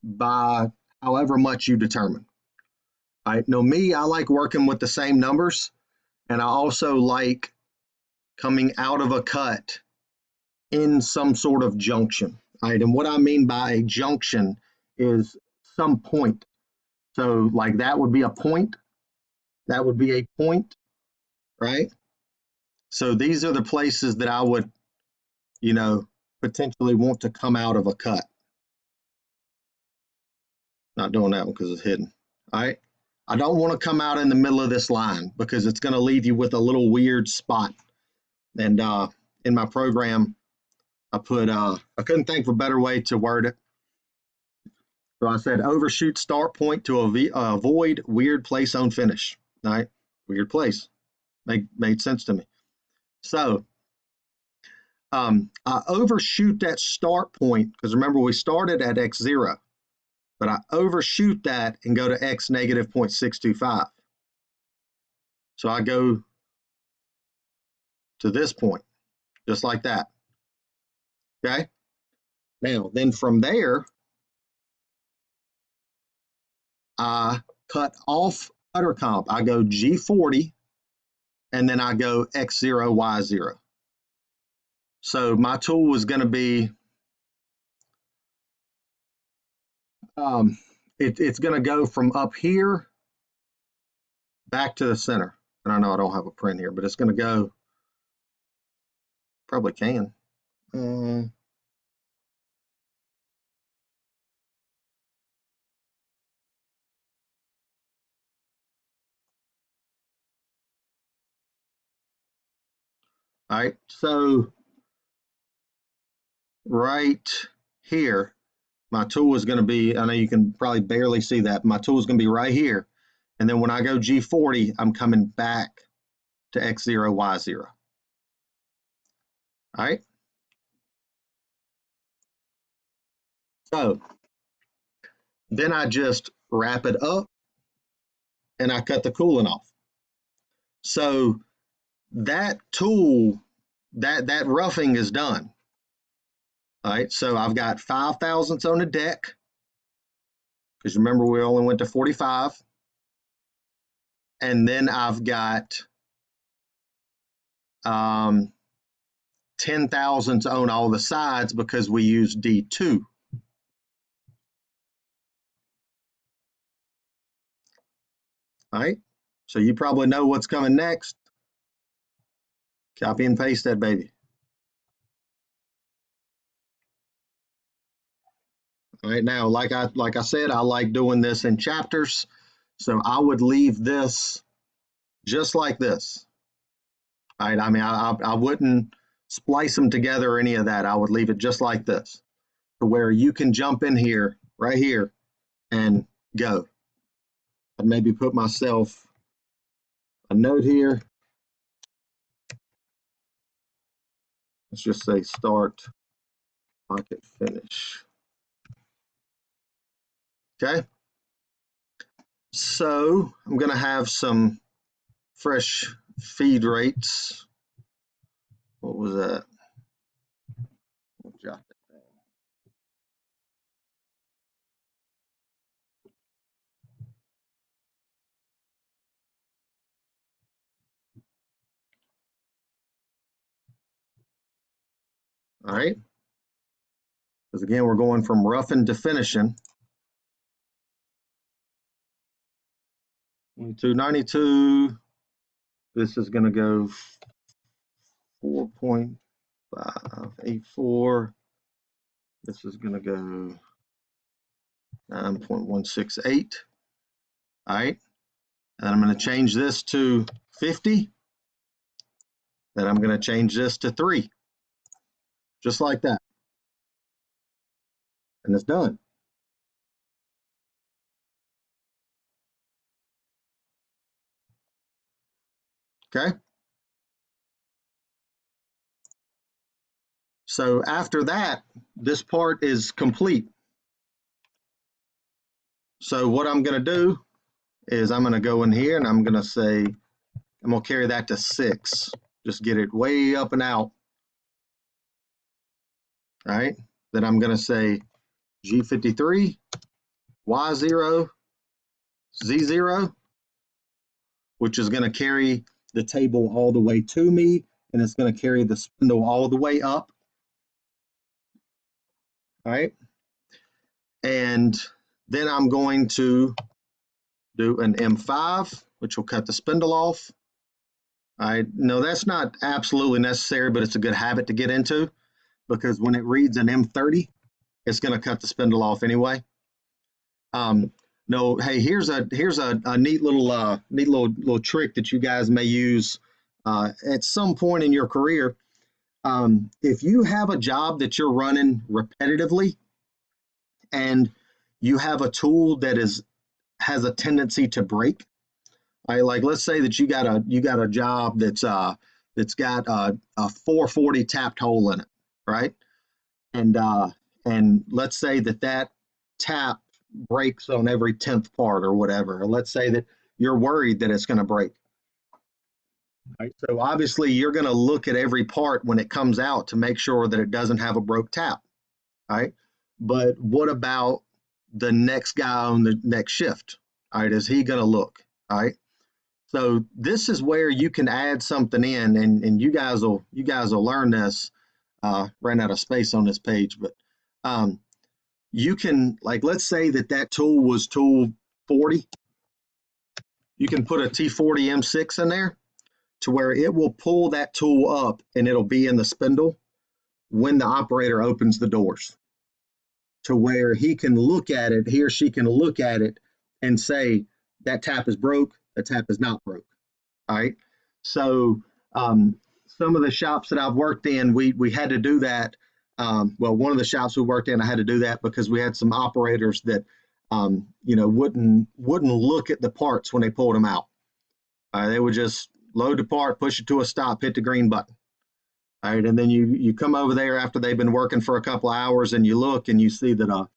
by however much you determine. All right, now me, I like working with the same numbers, and I also like coming out of a cut in some sort of junction. All right, and what I mean by a junction is some point. So like that would be a point, that would be a point, right? So these are the places that I would, you know, potentially want to come out of a cut. Not doing that one because it's hidden. All right. I don't want to come out in the middle of this line because it's going to leave you with a little weird spot. And in my program, I put, I couldn't think of a better way to word it. So I said overshoot start point to avoid weird place on finish. All right. Weird place. Made sense to me. So I overshoot that start point because remember we started at X0, but I overshoot that and go to X negative 0.625. So I go to this point, just like that. Okay. Now, then from there, I cut off cutter comp. I go G40 and then I go X0, Y0. So my tool was going to be, it's going to go from up here back to the center. and I know I don't have a print here, but it's going to go, probably can. All right, so right here, my tool is going to be, I know you can probably barely see that, my tool is going to be right here. And then when I go G40, I'm coming back to X0, Y0. All right. So then I just wrap it up and I cut the coolant off. So that tool, that roughing is done. All right, so I've got 5 thousandths on the deck, because remember we only went to 45. And then I've got 10 thousandths on all the sides because we use D2. All right, so you probably know what's coming next. Copy and paste that baby. All right, now, like I said, I like doing this in chapters. So I would leave this just like this. All right, I mean, I wouldn't splice them together or any of that. I would leave it just like this, to where you can jump in here, right here, and go. I'd maybe put myself a note here. Let's just say start, pocket, finish. Okay. So I'm going to have some fresh feed rates. What was that? We'll jot that down. All right. Because again, we're going from roughing to finishing. 2292. This is going to go 4.584. This is going to go 9.168. All right. And I'm going to change this to 50. Then I'm going to change this to 3. Just like that. And it's done. Okay. So after that, this part is complete. So what I'm going to do is I'm going to go in here and I'm going to say, I'm going to carry that to 6. Just get it way up and out. All right. Then I'm going to say G53, Y0, Z0, which is going to carry the table all the way to me, and it's going to carry the spindle all the way up. All right. And then I'm going to do an M5, which will cut the spindle off. All right. No, that's not absolutely necessary, but it's a good habit to get into, because when it reads an M30, it's going to cut the spindle off anyway. No, hey, here's a neat little trick that you guys may use at some point in your career. If you have a job that you're running repetitively, and you have a tool that has a tendency to break, right? Like, let's say that you got a job that's got a 440 tapped hole in it, right? And let's say that tap breaks on every 10th part or whatever. Or let's say that you're worried that it's going to break. Right? So obviously you're going to look at every part when it comes out to make sure that it doesn't have a broke tap. Right? But what about the next guy on the next shift? All right, is he going to look? All right. So this is where you can add something in, and you guys will learn this. Ran out of space on this page, but you can, like, let's say that tool was tool 40. You can put a T40 M6 in there, to where it will pull that tool up and it'll be in the spindle when the operator opens the doors, to where he or she can look at it and say, that tap is broke, the tap is not broke. All right. So some of the shops that I've worked in, we had to do that. Well, one of the shops we worked in, I had to do that because we had some operators that, wouldn't look at the parts when they pulled them out. They would just load the part, push it to a stop, hit the green button. All right, and then you come over there after they've been working for a couple of hours, and you look and you see that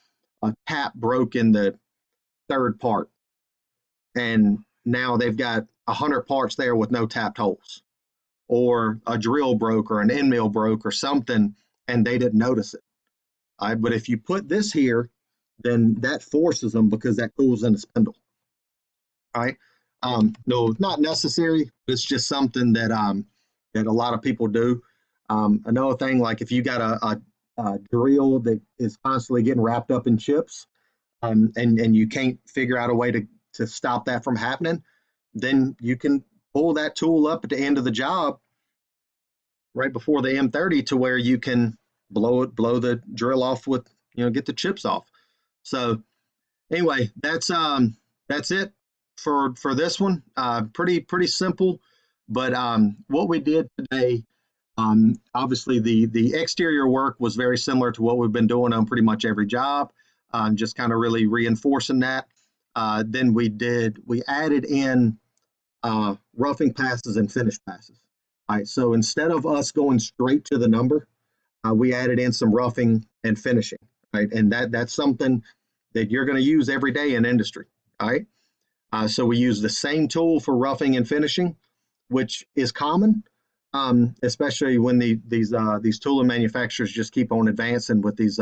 a tap broke in the third part, and now they've got 100 parts there with no tapped holes, or a drill broke or an end mill broke or something, and they didn't notice it. All right, but if you put this here, then that forces them because that goes in the spindle. All right. No, not necessary. It's just something that that a lot of people do. Another thing, like if you got a drill that is constantly getting wrapped up in chips, and you can't figure out a way to stop that from happening, then you can pull that tool up at the end of the job right before the M30 to where you can blow the drill off with, get the chips off. So anyway, that's it for this one. Pretty simple, but what we did today, obviously the exterior work was very similar to what we've been doing on pretty much every job, just kind of really reinforcing that. Then we added in roughing passes and finish passes. All right, so instead of us going straight to the number, we added in some roughing and finishing. Right, and that's something that you're going to use every day in industry. All right, so we use the same tool for roughing and finishing, which is common, especially when these tooling manufacturers just keep on advancing with these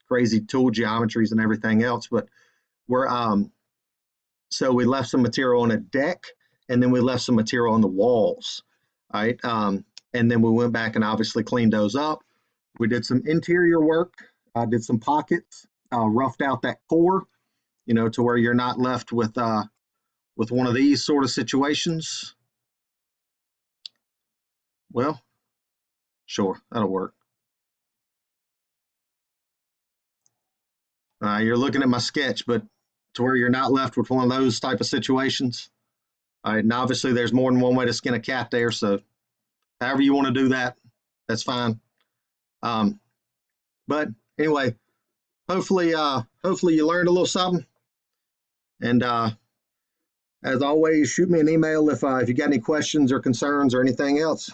crazy tool geometries and everything else. But so we left some material on a deck, and then we left some material on the walls. All right, and then we went back and obviously cleaned those up. We did some interior work. Did some pockets, roughed out that core, to where you're not left with one of these sort of situations. Well, sure, that'll work. You're looking at my sketch, but to where you're not left with one of those type of situations. All right, and obviously there's more than one way to skin a cat there, so however you want to do that, that's fine. But anyway, hopefully you learned a little something. And as always, shoot me an email if you got any questions or concerns or anything else.